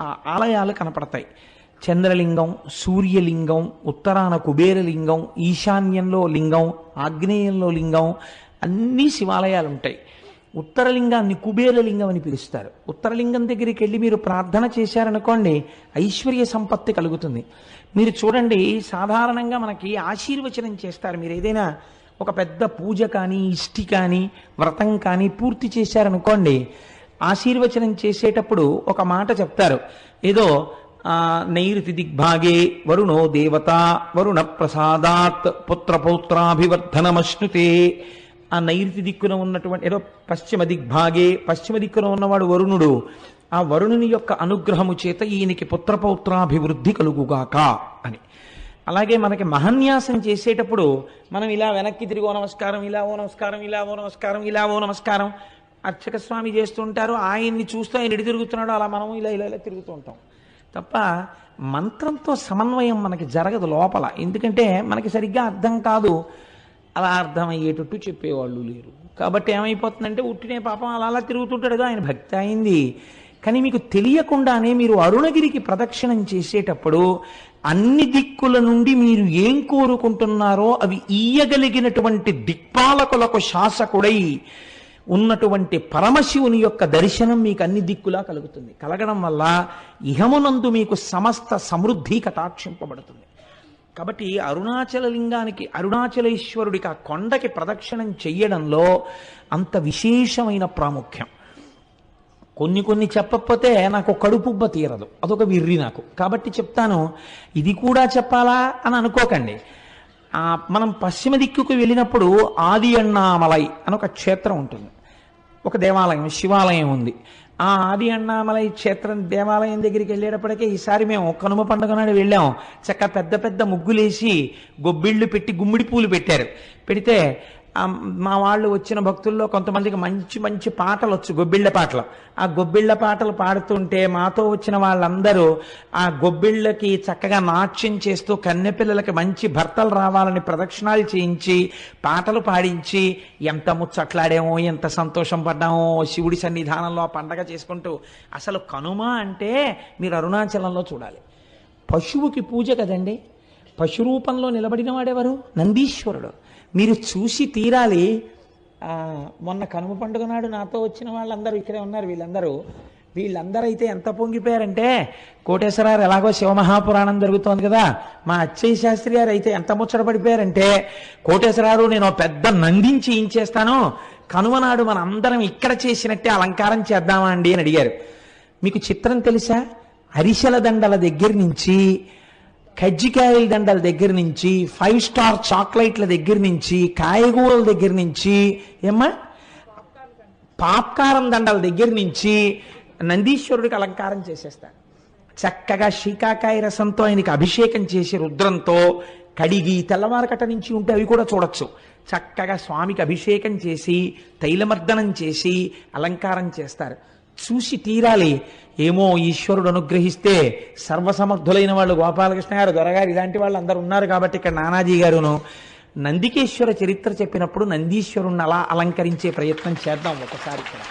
ఆ ఆలయాలు కనపడతాయి. చంద్రలింగం, సూర్యలింగం, ఉత్తరాన కుబేరలింగం, ఈశాన్యంలో లింగం, ఆగ్నేయంలో లింగం, అన్ని శివాలయాలు ఉంటాయి. ఉత్తరలింగాన్ని కుబేరలింగం అని పిలుస్తారు. ఉత్తరలింగం దగ్గరికి వెళ్ళి మీరు ప్రార్థన చేశారనుకోండి, ఐశ్వర్య సంపత్తి కలుగుతుంది. మీరు చూడండి, సాధారణంగా మనకి ఆశీర్వచనం చేస్తారు. మీరు ఏదైనా ఒక పెద్ద పూజ కానీ, ఇష్టి కానీ, వ్రతం కానీ పూర్తి చేశారనుకోండి, ఆశీర్వచనం చేసేటప్పుడు ఒక మాట చెప్తారు. ఏదో నైరుతి దిగ్భాగే వరుణో దేవత వరుణ ప్రసాదాత్ పుత్రపౌత్రాభివర్ధనమశ్నుతే. ఆ నైరుతి దిక్కున ఉన్నటువంటి ఏదో పశ్చిమ దిగ్భాగే, పశ్చిమ దిక్కున ఉన్నవాడు వరుణుడు. ఆ వరుణుని యొక్క అనుగ్రహము చేత ఈయనకి పుత్రపౌత్రాభివృద్ధి కలుగుగాక అని. అలాగే మనకి మహన్యాసం చేసేటప్పుడు మనం ఇలా వెనక్కి తిరిగో నమస్కారం, ఇలా ఓ నమస్కారం, ఇలా ఓ నమస్కారం, ఇలా ఓ నమస్కారం. అర్చక స్వామి చేస్తుంటారు, ఆయన్ని చూస్తూ ఆయన ఎడి తిరుగుతున్నాడో అలా మనం ఇలా ఇలా ఇలా తిరుగుతూ ఉంటాం తప్ప మంత్రంతో సమన్వయం మనకి జరగదు లోపల. ఎందుకంటే మనకి సరిగ్గా అర్థం కాదు, అలా అర్థమయ్యేటట్టు చెప్పేవాళ్ళు లేరు. కాబట్టి ఏమైపోతుందంటే ఉట్టినే పాపం అలా అలా తిరుగుతుంటాడు కదా, ఆయన భక్తి అయింది. కానీ మీకు తెలియకుండానే మీరు అరుణగిరికి ప్రదక్షిణం చేసేటప్పుడు అన్ని దిక్కుల నుండి మీరు ఏం కోరుకుంటున్నారో అవి ఇయ్యగలిగినటువంటి దిక్పాలకులకు శాసకుడై ఉన్నటువంటి పరమశివుని యొక్క దర్శనం మీకు అన్ని దిక్కులా కలుగుతుంది. కలగడం వల్ల ఇహమునందు మీకు సమస్త సమృద్ధి కటాక్షింపబడుతుంది. కాబట్టి అరుణాచల లింగానికి, అరుణాచలేశ్వరుడికి, ఆ కొండకి ప్రదక్షిణం చెయ్యడంలో అంత విశేషమైన ప్రాముఖ్యం. కొన్ని చెప్పకపోతే నాకు కడుపుబ్బ తీరదు, అదొక విర్రి నాకు. కాబట్టి చెప్తాను, ఇది కూడా చెప్పాలా అని అనుకోకండి. మనం పశ్చిమ దిక్కుకు వెళ్ళినప్పుడు ఆది అన్నామలై అని ఒక క్షేత్రం ఉంటుంది, ఒక దేవాలయం, శివాలయం ఉంది. ఆ ఆది అన్నామలై క్షేత్రం దేవాలయం దగ్గరికి వెళ్ళేటప్పటికే ఈసారి మేము కనుమ పండుగ నాడు వెళ్ళాం. చక్క పెద్ద పెద్ద ముగ్గులేసి గొబ్బిళ్ళు పెట్టి గుమ్మిడి పూలు పెట్టారు. పెడితే మా వాళ్ళు వచ్చిన భక్తుల్లో కొంతమందికి మంచి మంచి పాటలు వచ్చు, గొబ్బిళ్ళ పాటలు. ఆ గొబ్బిళ్ళ పాటలు పాడుతుంటే మాతో వచ్చిన వాళ్ళందరూ ఆ గొబ్బిళ్ళకి చక్కగా నాట్యం చేస్తూ కన్నెపిల్లలకి మంచి భర్తలు రావాలని ప్రదక్షిణాలు చేయించి పాటలు పాడించి ఎంత ముచ్చట్లాడామో, ఎంత సంతోషం పడ్డామో శివుడి సన్నిధానంలో పండగ చేసుకుంటూ. అసలు కనుమ అంటే మీరు అరుణాచలంలో చూడాలి. పశువుకి పూజ కదండి. పశు రూపంలో నిలబడిన వాడెవరు? నందీశ్వరుడు. మీరు చూసి తీరాలి. మొన్న కనుమ పండుగ నాడు నాతో వచ్చిన వాళ్ళందరూ ఇక్కడే ఉన్నారు. వీళ్ళందరూ అయితే ఎంత పొంగిపోయారంటే, కోటేశ్వరరావు ఎలాగో శివమహాపురాణం జరుగుతోంది కదా, మా అచ్చయ్య శాస్త్రి గారు అయితే ఎంత ముచ్చట పడిపోయారంటే, కోటేశ్వరరావు నేను పెద్ద నందించి ఏం చేస్తాను, కనుమ నాడు మన అందరం ఇక్కడ చేసినట్టే అలంకారం చేద్దామా అండి అని అడిగారు. మీకు చిత్రం తెలుసా? అరిసెల దండల దగ్గర నుంచి, కజ్జికాయల దండల దగ్గర నుంచి, 5 స్టార్ చాక్లెట్ల దగ్గర నుంచి, కాయగూరల దగ్గర నుంచి, ఏమ్మా పాప్కారం దండల దగ్గర నుంచి నందీశ్వరుడికి అలంకారం చేసేస్తారు. చక్కగా శీకాకాయ రసంతో ఆయనకి అభిషేకం చేసి రుద్రంతో కడిగి తెల్లవారకట నుంచి ఉంటే అవి కూడా చూడొచ్చు. చక్కగా స్వామికి అభిషేకం చేసి తైలమర్దనం చేసి అలంకారం చేస్తారు. చూసి తీరాలి. ఏమో ఈశ్వరుడు అనుగ్రహిస్తే సర్వసమర్థులైన వాళ్ళు గోపాలకృష్ణ గారు, దొరగారు, ఇలాంటి వాళ్ళు అందరూ ఉన్నారు. కాబట్టి ఇక్కడ నానాజీ గారును నందికేశ్వర చరిత్ర చెప్పినప్పుడు నందీశ్వరుణ్ణి అలా అలంకరించే ప్రయత్నం చేద్దాం ఒకసారి. ఇక్కడ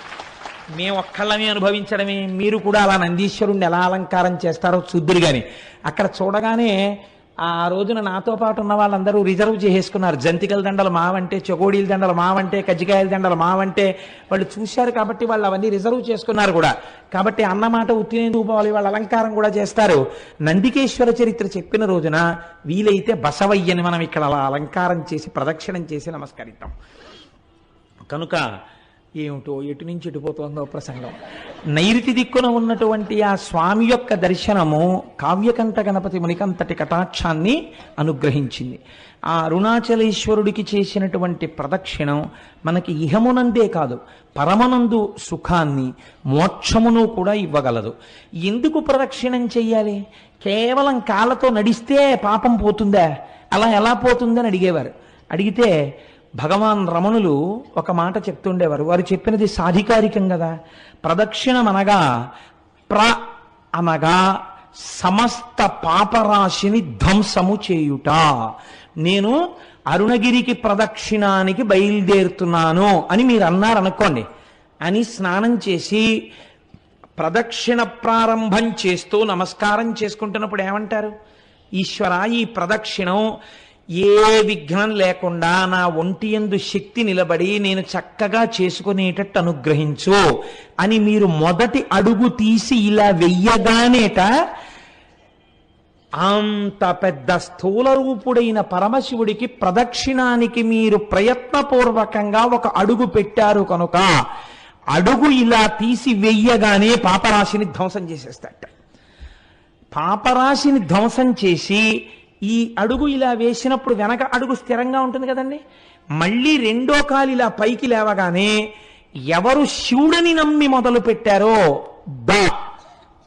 మేము ఒక్కళ్ళమే అనుభవించడమే, మీరు కూడా అలా నందీశ్వరుణ్ణి ఎలా అలంకారం చేస్తారో చూద్దురు. కానీ అక్కడ చూడగానే ఆ రోజున నాతో పాటు ఉన్న వాళ్ళందరూ రిజర్వ్ చేసేసుకున్నారు. జంతికల దండలు మావంటే, చెకోడీల దండలు మావంటే, కజ్జికాయల దండలు మావంటే వాళ్ళు చూశారు. కాబట్టి వాళ్ళు అవన్నీ రిజర్వ్ చేసుకున్నారు కూడా. కాబట్టి అన్నమాట ఉత్తినేందుకు పోవాలి, వాళ్ళు అలంకారం కూడా చేస్తారు. నందికేశ్వర చరిత్ర చెప్పిన రోజున వీలైతే బసవయ్యని మనం ఇక్కడ అలా అలంకారం చేసి ప్రదక్షిణం చేసి నమస్కరిద్దాం. కనుక ఏమిటో ఎటు నుంచి ఎటుపోతుందో ప్రసంగం. నైరుతి దిక్కున ఉన్నటువంటి ఆ స్వామి యొక్క దర్శనము కావ్యకంఠ గణపతి మునికంతటి కటాక్షాన్ని అనుగ్రహించింది. ఆ అరుణాచలేశ్వరుడికి చేసినటువంటి ప్రదక్షిణం మనకి ఇహమునందే కాదు పరమనందు సుఖాన్ని మోక్షమును కూడా ఇవ్వగలదు. ఎందుకు ప్రదక్షిణం చెయ్యాలి? కేవలం కాళ్ళతో నడిస్తే పాపం పోతుందా? అలా ఎలా పోతుందని అడిగేవారు. అడిగితే భగవాన్ రమణులు ఒక మాట చెప్తుండేవారు. వారు చెప్పినది సాధికారికం కదా. ప్రదక్షిణం అనగా అనగా సమస్త పాపరాశిని ధ్వంసము చేయుట. నేను అరుణగిరికి ప్రదక్షిణానికి బయలుదేరుతున్నాను అని మీరు అన్నారనుకోండి, అని స్నానం చేసి ప్రదక్షిణ ప్రారంభం చేస్తూ నమస్కారం చేసుకుంటున్నప్పుడు ఏమంటారు? ఈశ్వర, ఈ ప్రదక్షిణం ఏ విఘ్నం లేకుండా నా ఒంటి యందు శక్తి నిలబడి నేను చక్కగా చేసుకునేటట్టు అనుగ్రహించు అని మీరు మొదటి అడుగు తీసి ఇలా వెయ్యగానేట అంత పెద్ద స్థూల రూపుడైన పరమశివుడికి ప్రదక్షిణానికి మీరు ప్రయత్నపూర్వకంగా ఒక అడుగు పెట్టారు కనుక అడుగు ఇలా తీసి వెయ్యగానే పాపరాశిని ధ్వంసం చేసేస్తాట. పాపరాశిని ధ్వంసం చేసి ఈ అడుగు ఇలా వేసినప్పుడు వెనక అడుగు స్థిరంగా ఉంటుంది కదండి. మళ్ళీ రెండో కాలు ఇలా పైకి లేవగానే ఎవరు శివుడిని నమ్మి మొదలు పెట్టారో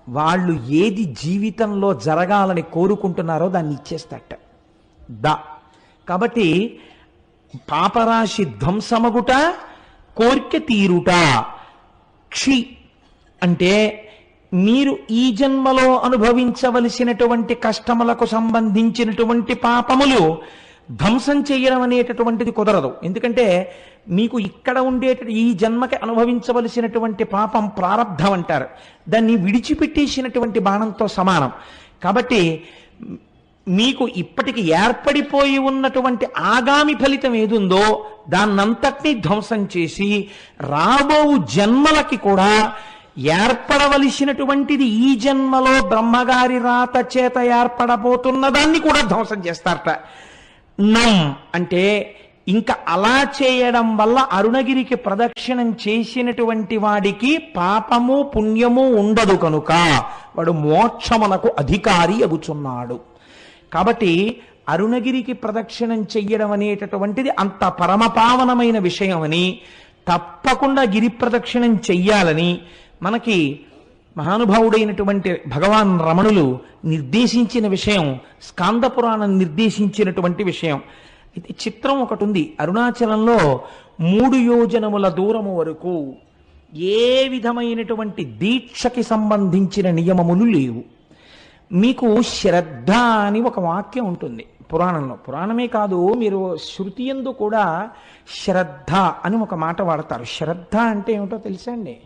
వాళ్ళు ఏది జీవితంలో జరగాలని కోరుకుంటున్నారో దాన్ని ఇచ్చేస్తాట. కాబట్టి పాపరాశి ధ్వంసమగుట, కోర్కె తీరుట. క్షి అంటే మీరు ఈ జన్మలో అనుభవించవలసినటువంటి కష్టములకు సంబంధించినటువంటి పాపములు ధ్వంసం చేయడం అనేటటువంటిది కుదరదు. ఎందుకంటే మీకు ఇక్కడ ఈ జన్మకి అనుభవించవలసినటువంటి పాపం ప్రారబ్ధం అంటారు. దాన్ని విడిచిపెట్టేసినటువంటి బాణంతో సమానం. కాబట్టి మీకు ఇప్పటికి ఏర్పడిపోయి ఉన్నటువంటి ఆగామి ఫలితం ఏదుందో దాన్నంతటినీ ధ్వంసం చేసి రాబోవు జన్మలకి కూడా ఏర్పడవలసినటువంటిది ఈ జన్మలో బ్రహ్మగారి రాత చేత ఏర్పడబోతున్న దాన్ని కూడా ధ్వంసం చేస్తారట. అంటే ఇంకా అలా చేయడం వల్ల అరుణగిరికి ప్రదక్షిణం చేసినటువంటి వాడికి పాపము పుణ్యము ఉండదు కనుక వాడు మోక్షమునకు అధికారి అగుచున్నాడు. కాబట్టి అరుణగిరికి ప్రదక్షిణం చెయ్యడం అనేటటువంటిది అంత పరమపావనమైన విషయం అని, తప్పకుండా గిరి ప్రదక్షిణం చెయ్యాలని మనకి మహానుభావుడైనటువంటి భగవాన్ రమణులు నిర్దేశించిన విషయం, స్కాంద పురాణం నిర్దేశించినటువంటి విషయం. అయితే చిత్రం ఒకటి ఉంది. అరుణాచలంలో 3 యోజనముల దూరము వరకు ఏ విధమైనటువంటి దీక్షకి సంబంధించిన నియమములు లేవు. మీకు శ్రద్ధ అని ఒక వాక్యం ఉంటుంది పురాణంలో. పురాణమే కాదు, మీరు శృతి యందు కూడా శ్రద్ధ అని ఒక మాట వాడతారు. శ్రద్ధ అంటే ఏమిటో తెలుసా అండి?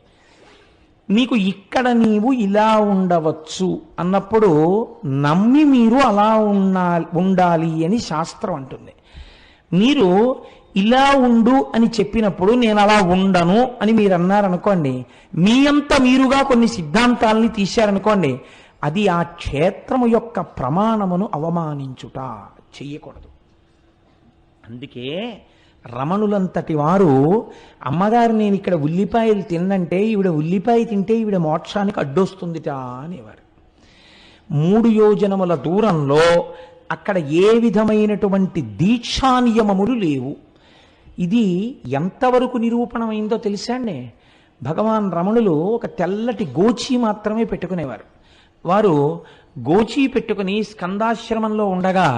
నీకు ఇక్కడ నీవు ఇలా ఉండవచ్చు అన్నప్పుడు నమ్మి మీరు అలా ఉండాలి అని శాస్త్రం అంటుంది. మీరు ఇలా ఉండు అని చెప్పినప్పుడు నేను అలా ఉండను అని మీరు అన్నారనుకోండి, మీ అంత మీరుగా కొన్ని సిద్ధాంతాలని తీశారనుకోండి, అది ఆ క్షేత్రము యొక్క ప్రమాణమును అవమానించుట, చెయ్యకూడదు. అందుకే రమణులంతటి వారు అమ్మగారు నేను ఇక్కడ ఉల్లిపాయలు తిన్నంటే ఈవిడ ఉల్లిపాయ తింటే ఈవిడ మోక్షానికి అడ్డొస్తుందిట అనేవారు. 3 యోజనముల దూరంలో అక్కడ ఏ విధమైనటువంటి దీక్షా నియమములు లేవు. ఇది ఎంతవరకు నిరూపణమైందో తెలుసా అండి? భగవాన్ రమణులు ఒక తెల్లటి గోచి మాత్రమే పెట్టుకునేవారు. వారు గోచి పెట్టుకుని స్కందాశ్రమంలో ఉండగా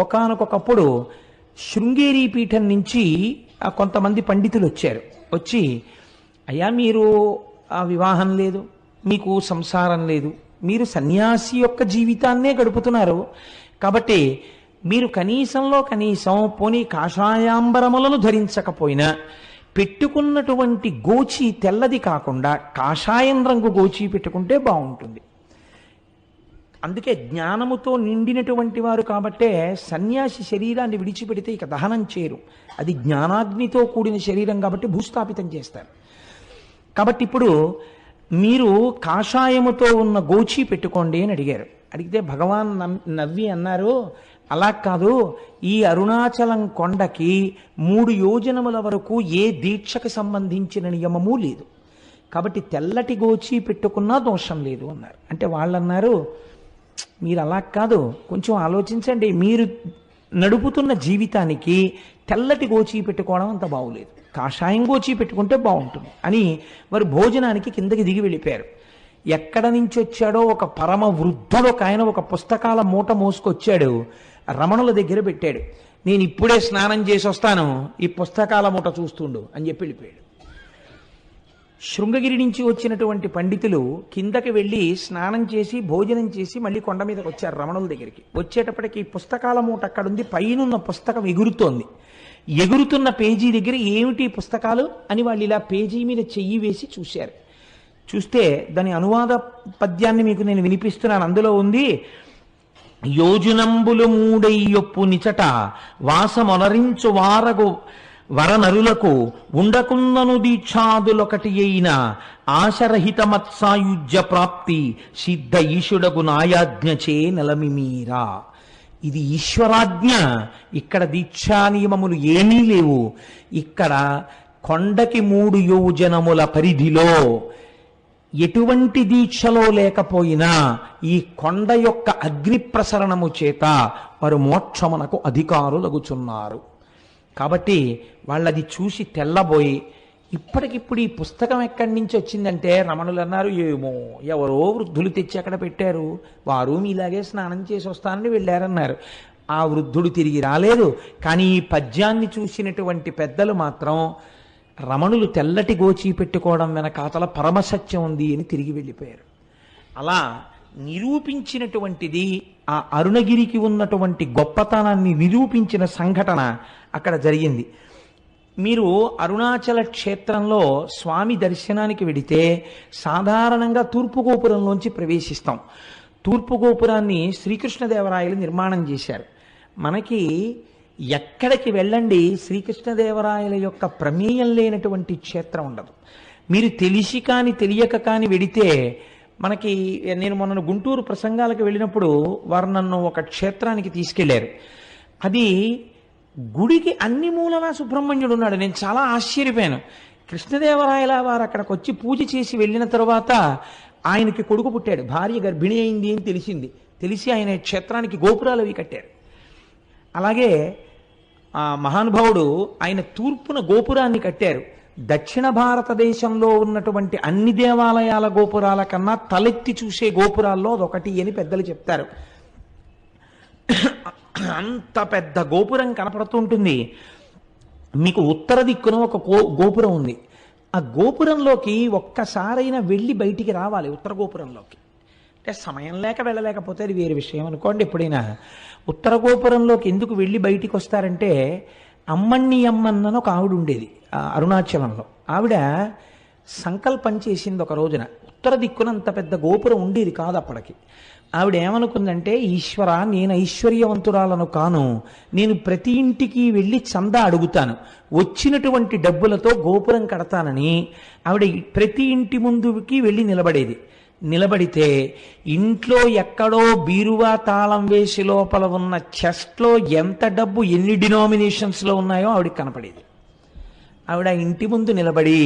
ఒకానొకప్పుడు శృంగేరి పీఠం నుంచి కొంతమంది పండితులు వచ్చి అయ్యా మీరు వివాహం లేదు, మీకు సంసారం లేదు, మీరు సన్యాసి యొక్క జీవితాన్నే గడుపుతున్నారు, కాబట్టి మీరు కనీసంలో కనీసం పోనీ కాషాయాంబరములను ధరించకపోయినా పెట్టుకున్నటువంటి గోచి తెల్లది కాకుండా కాషాయం రంగు గోచి పెట్టుకుంటే బాగుంటుంది. అందుకే జ్ఞానముతో నిండినటువంటి వారు కాబట్టే సన్యాసి శరీరాన్ని విడిచిపెడితే ఇక దహనం చేయరు. అది జ్ఞానాగ్నితో కూడిన శరీరం కాబట్టి భూస్థాపితం చేస్తారు. కాబట్టి ఇప్పుడు మీరు కాషాయముతో ఉన్న గోచి పెట్టుకోండి అని అడిగారు. అడిగితే భగవాన్ నవ్వి అన్నారు, అలా కాదు, ఈ అరుణాచలం కొండకి 3 యోజనముల వరకు ఏ దీక్షకు సంబంధించిన నియమము లేదు, కాబట్టి తెల్లటి గోచి పెట్టుకున్నా దోషం లేదు అన్నారు. అంటే వాళ్ళన్నారు, మీరు అలా కాదు, కొంచెం ఆలోచించండి, మీరు నడుపుతున్న జీవితానికి తెల్లటి గోచి పెట్టుకోవడం అంత బాగులేదు, కాషాయం గోచి పెట్టుకుంటే బాగుంటుంది అని వారు భోజనానికి కిందకి దిగి వెళ్ళిపోయారు. ఎక్కడ నుంచి వచ్చాడో ఒక పరమ వృద్ధుడు ఒక ఆయన ఒక పుస్తకాల మూట మోసుకొచ్చాడు, రమణుల దగ్గర పెట్టాడు. నేను ఇప్పుడే స్నానం చేసి వస్తాను, ఈ పుస్తకాల మూట చూస్తుండు అని చెప్పి వెళ్ళిపోయాడు. శృంగగిరి నుంచి వచ్చినటువంటి పండితులు కిందకి వెళ్ళి స్నానం చేసి భోజనం చేసి మళ్ళీ కొండ మీదకి వచ్చారు రమణుల దగ్గరికి. వచ్చేటప్పటికి పుస్తకాల మూట అక్కడుంది, పైనున్న పుస్తకం ఎగురుతోంది. ఎగురుతున్న పేజీ దగ్గర ఏమిటి పుస్తకాలు అని వాళ్ళు ఇలా పేజీ మీద చెయ్యి వేసి చూశారు. చూస్తే దాని అనువాద పద్యాన్ని మీకు నేను వినిపిస్తున్నాను. అందులో ఉంది, యోజునంబులు 3 నిచట వాసమొనరించు వారగు వరనరులకు ఉండకుందను దీక్షాదులొకటి అయిన ఆశరహితమత్సాయుజ్య ప్రాప్తి సిద్ధ ఈశుడగు నాయాజ్ఞచే నెలమిమీరా. ఇది ఈశ్వరాజ్ఞ, ఇక్కడ దీక్షా నియమములు ఏమీ లేవు. ఇక్కడ కొండకి 3 యోజనముల పరిధిలో ఎటువంటి దీక్షలో లేకపోయినా ఈ కొండ యొక్క అగ్ని ప్రసరణము చేత వారు మోక్షమునకు అధికారులగుచున్నారు. కాబట్టి వాళ్ళది చూసి తెల్లబోయి, ఇప్పటికిప్పుడు ఈ పుస్తకం ఎక్కడి నుంచి వచ్చిందంటే రమణులు అన్నారు, ఏమో ఎవరో వృద్ధులు తెచ్చి అక్కడ పెట్టారు, వారు మీలాగే స్నానం చేసి వస్తానని వెళ్ళారన్నారు. ఆ వృద్ధుడు తిరిగి రాలేదు. కానీ ఈ పద్యాన్ని చూసినటువంటి పెద్దలు మాత్రం రమణులు తెల్లటి గోచి పెట్టుకోవడం వెనకాతల పరమసత్యం ఉంది అని తిరిగి వెళ్ళిపోయారు. అలా నిరూపించినటువంటిది ఆ అరుణగిరికి ఉన్నటువంటి గొప్పతనాన్ని నిరూపించిన సంఘటన అక్కడ జరిగింది. మీరు అరుణాచల క్షేత్రంలో స్వామి దర్శనానికి వెడితే సాధారణంగా తూర్పు గోపురంలోంచి ప్రవేశిస్తాం. తూర్పు గోపురాన్ని శ్రీకృష్ణదేవరాయలు నిర్మాణం చేశారు. మనకి ఎక్కడికి వెళ్ళండి శ్రీకృష్ణదేవరాయల యొక్క ప్రమేయం లేనటువంటి క్షేత్రం ఉండదు. మీరు తెలిసి కానీ తెలియక కానీ వెడితే, మనకి నేను మొన్న గుంటూరు ప్రసంగాలకు వెళ్ళినప్పుడు వారు నన్ను ఒక క్షేత్రానికి తీసుకెళ్లారు. అది గుడికి అన్ని మూలలా సుబ్రహ్మణ్యుడు ఉన్నాడు. నేను చాలా ఆశ్చర్యపోయాను. కృష్ణదేవరాయల వారు అక్కడికి వచ్చి పూజ చేసి వెళ్ళిన తర్వాత ఆయనకి కొడుకు పుట్టాడు, భార్య గర్భిణి అయింది అని తెలిసి ఆయన క్షేత్రానికి గోపురాలు అవి కట్టారు. అలాగే ఆ మహానుభావుడు ఆయన తూర్పున గోపురాన్ని కట్టారు. దక్షిణ భారతదేశంలో ఉన్నటువంటి అన్ని దేవాలయాల గోపురాల కన్నా తలెత్తి చూసే గోపురాల్లో అదొకటి అని పెద్దలు చెప్తారు. అంత పెద్ద గోపురం కనపడుతుంటుంది. మీకు ఉత్తర దిక్కున ఒక గోపురం ఉంది. ఆ గోపురంలోకి ఒక్కసారైనా వెళ్ళి బయటికి రావాలి. ఉత్తర గోపురంలోకి అంటే సమయం లేక వెళ్ళలేకపోతే అది వేరే విషయం అనుకోండి. ఎప్పుడైనా ఉత్తర గోపురంలోకి ఎందుకు వెళ్ళి బయటికి వస్తారంటే, అమ్మణ్ణి అమ్మన్నను ఒక ఆవిడ ఉండేది అరుణాచలంలో. ఆవిడ సంకల్పం చేసింది ఒక రోజున. ఉత్తర దిక్కున అంత పెద్ద గోపురం ఉండేది కాదు అప్పటికి. ఆవిడ ఏమనుకుందంటే, ఈశ్వర, నేను ఐశ్వర్యవంతురాలను కాను, నేను ప్రతి ఇంటికి వెళ్ళి చందా అడుగుతాను, వచ్చినటువంటి డబ్బులతో గోపురం కడతానని ఆవిడ ప్రతి ఇంటి ముందుకి వెళ్ళి నిలబడితే ఇంట్లో ఎక్కడో బీరువా తాళం వేసి లోపల ఉన్న చెస్ట్లో ఎంత డబ్బు ఎన్ని డినామినేషన్స్లో ఉన్నాయో ఆవిడకి కనపడేది. ఆవిడ ఇంటి ముందు నిలబడి,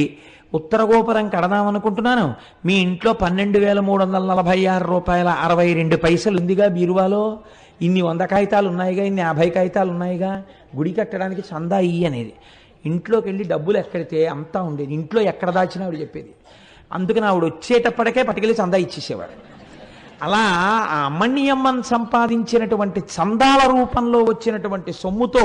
ఉత్తర గోపురం కడదామనుకుంటున్నాను, మీ ఇంట్లో 12,346 రూపాయల 62 పైసలు ఉందిగా బీరువాలో, ఇన్ని 100 కాగితాలు ఉన్నాయిగా, ఇన్ని 50 కాగితాలు ఉన్నాయిగా, గుడి కట్టడానికి చందా ఇయ్యి అనేది. ఇంట్లోకి వెళ్ళి డబ్బులు ఎక్కడితే అంతా ఉండేది. ఇంట్లో ఎక్కడ దాచినా ఆవిడ చెప్పేది. అందుకని ఆవిడ వచ్చేటప్పటికే పట్టుకెళ్ళి చందా ఇచ్చేసేవాడు. అలా ఆ అమ్మణ్యమ్మన్ సంపాదించినటువంటి చందాల రూపంలో వచ్చినటువంటి సొమ్ముతో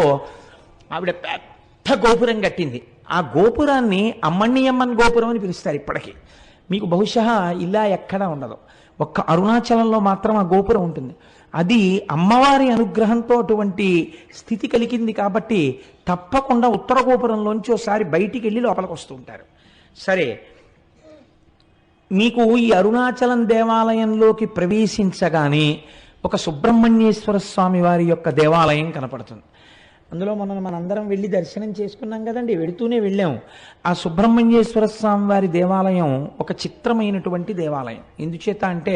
ఆవిడ పెద్ద గోపురం కట్టింది. ఆ గోపురాన్ని అమ్మణ్యమ్మన్ గోపురం అని పిలుస్తారు ఇప్పటికీ. మీకు బహుశా ఇలా ఎక్కడా ఉండదు, ఒక్క అరుణాచలంలో మాత్రం ఆ గోపురం ఉంటుంది. అది అమ్మవారి అనుగ్రహంతో అటువంటి స్థితి కలిగింది కాబట్టి తప్పకుండా ఉత్తర గోపురంలోంచి ఒకసారి బయటికి వెళ్ళి లోపలికి వస్తూ ఉంటారు. సరే, మీకు ఈ అరుణాచలం దేవాలయంలోకి ప్రవేశించగానే ఒక సుబ్రహ్మణ్యేశ్వర స్వామి వారి యొక్క దేవాలయం కనపడుతుంది. అందులో మనందరం వెళ్ళి దర్శనం చేసుకున్నాం కదండి, వెడుతూనే వెళ్ళాం. ఆ సుబ్రహ్మణ్యేశ్వర స్వామి వారి దేవాలయం ఒక చిత్రమైనటువంటి దేవాలయం. ఎందుచేత అంటే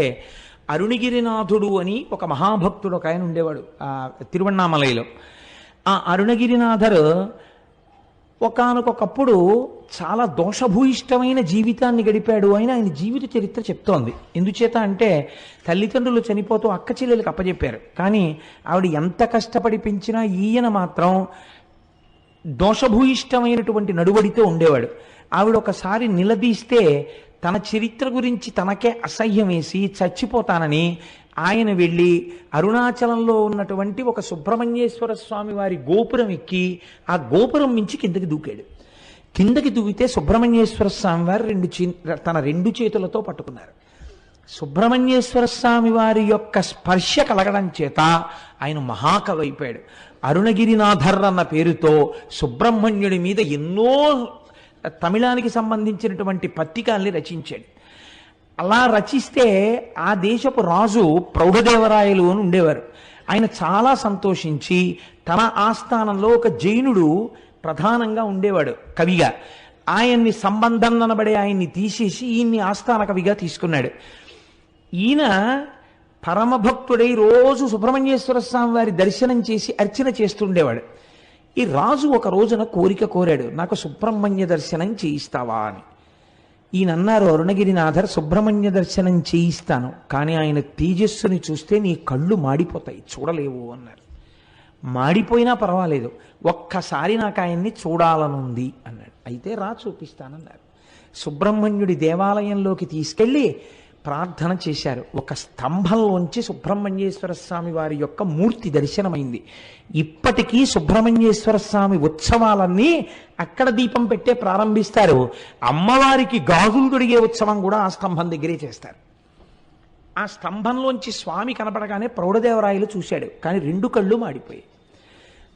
అరుణగిరినాథుడు అని ఒక మహాభక్తుడు ఒక ఆయన ఉండేవాడు తిరువణ్ణామలైలో. ఆ అరుణగిరినాథర్ ఒకానొకప్పుడు చాలా దోషభూయిష్టమైన జీవితాన్ని గడిపాడు అని ఆయన జీవిత చరిత్ర చెప్తోంది. ఎందుచేత అంటే తల్లిదండ్రులు చనిపోతూ అక్క చెల్లెలకు అప్పచెప్పారు, కానీ ఆవిడ ఎంత కష్టపడి పెంచినా ఈయన మాత్రం దోషభూయిష్టమైనటువంటి నడువడితో ఉండేవాడు. ఆవిడ ఒకసారి నిలదీస్తే తన చరిత్ర గురించి తనకే అసహ్యం వేసి చచ్చిపోతానని ఆయన వెళ్ళి అరుణాచలంలో ఉన్నటువంటి ఒక సుబ్రహ్మణ్యేశ్వర స్వామి వారి గోపురం ఎక్కి ఆ గోపురం మించి కిందకి దూకాడు. కిందకి దూకితే సుబ్రహ్మణ్యేశ్వర స్వామి వారు తన రెండు చేతులతో పట్టుకున్నారు. సుబ్రహ్మణ్యేశ్వర స్వామి వారి యొక్క స్పర్శ కలగడం చేత ఆయన మహాకవి అయిపోయాడు. అరుణగిరినాథర్ అన్న పేరుతో సుబ్రహ్మణ్యుడి మీద ఎన్నో తమిళానికి సంబంధించినటువంటి పత్రికల్ని రచించాడు. అలా రచిస్తే ఆ దేశపు రాజు ప్రౌఢదేవరాయలు అని ఉండేవారు. ఆయన చాలా సంతోషించి తన ఆస్థానంలో ఒక జైనుడు ప్రధానంగా ఉండేవాడు కవిగా. ఆయన్ని సంబంధం అనబడే ఆయన్ని తీసేసి ఈయన్ని ఆస్థాన కవిగా తీసుకున్నాడు. ఈయన పరమభక్తుడై రోజు సుబ్రహ్మణ్యేశ్వర స్వామి వారి దర్శనం చేసి అర్చన చేస్తుండేవాడు. ఈ రాజు ఒక రోజున కోరిక కోరాడు, నాకు సుబ్రహ్మణ్య దర్శనం చేయిస్తావా అని. ఈయన అన్నారు, అరుణగిరినాథర్, సుబ్రహ్మణ్య దర్శనం చేయిస్తాను, కానీ ఆయన తేజస్సుని చూస్తే నీ కళ్ళు మాడిపోతాయి, చూడలేవు అన్నారు. మాడిపోయినా పర్వాలేదు, ఒక్కసారి నాకు ఆయన్ని చూడాలనుంది అన్నాడు. అయితే రా చూపిస్తానన్నారు. సుబ్రహ్మణ్యుడి దేవాలయంలోకి తీసుకెళ్ళి ప్రార్థన చేశారు. ఒక స్తంభంలోంచి సుబ్రహ్మణ్యేశ్వర స్వామి వారి యొక్క మూర్తి దర్శనమైంది. ఇప్పటికీ సుబ్రహ్మణ్యేశ్వర స్వామి ఉత్సవాలన్నీ అక్కడ దీపం పెట్టే ప్రారంభిస్తారు. అమ్మవారికి గాజులు తొడిగే ఉత్సవం కూడా ఆ స్తంభం దగ్గరే చేస్తారు. ఆ స్తంభంలోంచి స్వామి కనపడగానే ప్రౌఢదేవరాయలు చూశాడు, కానీ రెండు కళ్ళు మాడిపోయాయి.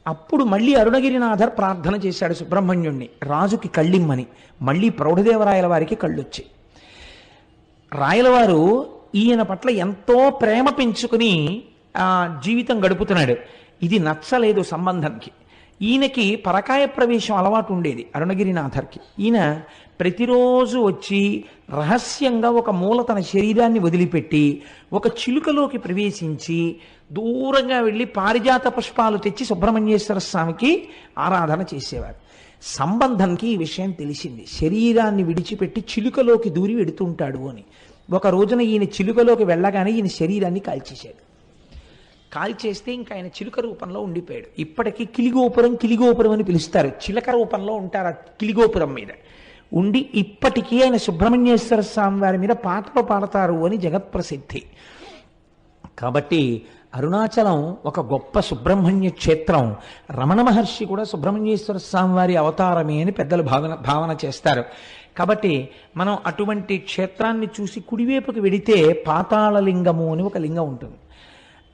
అప్పుడు మళ్ళీ అరుణగిరినాథర్ ప్రార్థన చేశాడు సుబ్రహ్మణ్యుణ్ణి, రాజుకి కళ్ళిమ్మని. మళ్ళీ ప్రౌఢదేవరాయల వారికి కళ్ళు వచ్చాయి. రాయలవారు ఈయన పట్ల ఎంతో ప్రేమ పెంచుకుని జీవితం గడుపుతున్నాడు. ఇది నచ్చలేదు సంబంధానికి. ఈయనకి పరకాయ ప్రవేశం అలవాటు ఉండేది అరుణగిరినాథర్కి. ఈయన ప్రతిరోజు వచ్చి రహస్యంగా ఒక మూల తన శరీరాన్ని వదిలిపెట్టి ఒక చిలుకలోకి ప్రవేశించి దూరంగా వెళ్ళి పారిజాత పుష్పాలు తెచ్చి సుబ్రహ్మణ్యేశ్వర స్వామికి ఆరాధన చేసేవారు. సంబంధంకి ఈ విషయం తెలిసింది, శరీరాన్ని విడిచిపెట్టి చిలుకలోకి దూరి వెడుతుంటాడు అని. ఒక రోజున ఈయన చిలుకలోకి వెళ్ళగానే ఈయన శరీరాన్ని కాల్చేశాడు. కాల్చేస్తే ఇంకా ఆయన చిలుక రూపంలో ఉండిపోయాడు. ఇప్పటికీ కిలిగోపురం అని పిలుస్తారు. చిలక రూపంలో ఉంటారు ఆ కిలిగోపురం మీద ఉండి. ఇప్పటికీ ఆయన సుబ్రహ్మణ్యేశ్వర స్వామి వారి మీద పాటలు పాడతారు అని జగత్ప్రసిద్ధి. కాబట్టి అరుణాచలం ఒక గొప్ప సుబ్రహ్మణ్య క్షేత్రం. రమణ మహర్షి కూడా సుబ్రహ్మణ్యేశ్వర స్వామి వారి అవతారమే అని పెద్దలు భావన చేస్తారు. కాబట్టి మనం అటువంటి క్షేత్రాన్ని చూసి కుడివైపుకి వెడితే పాతాళలింగము అని ఒక లింగం ఉంటుంది.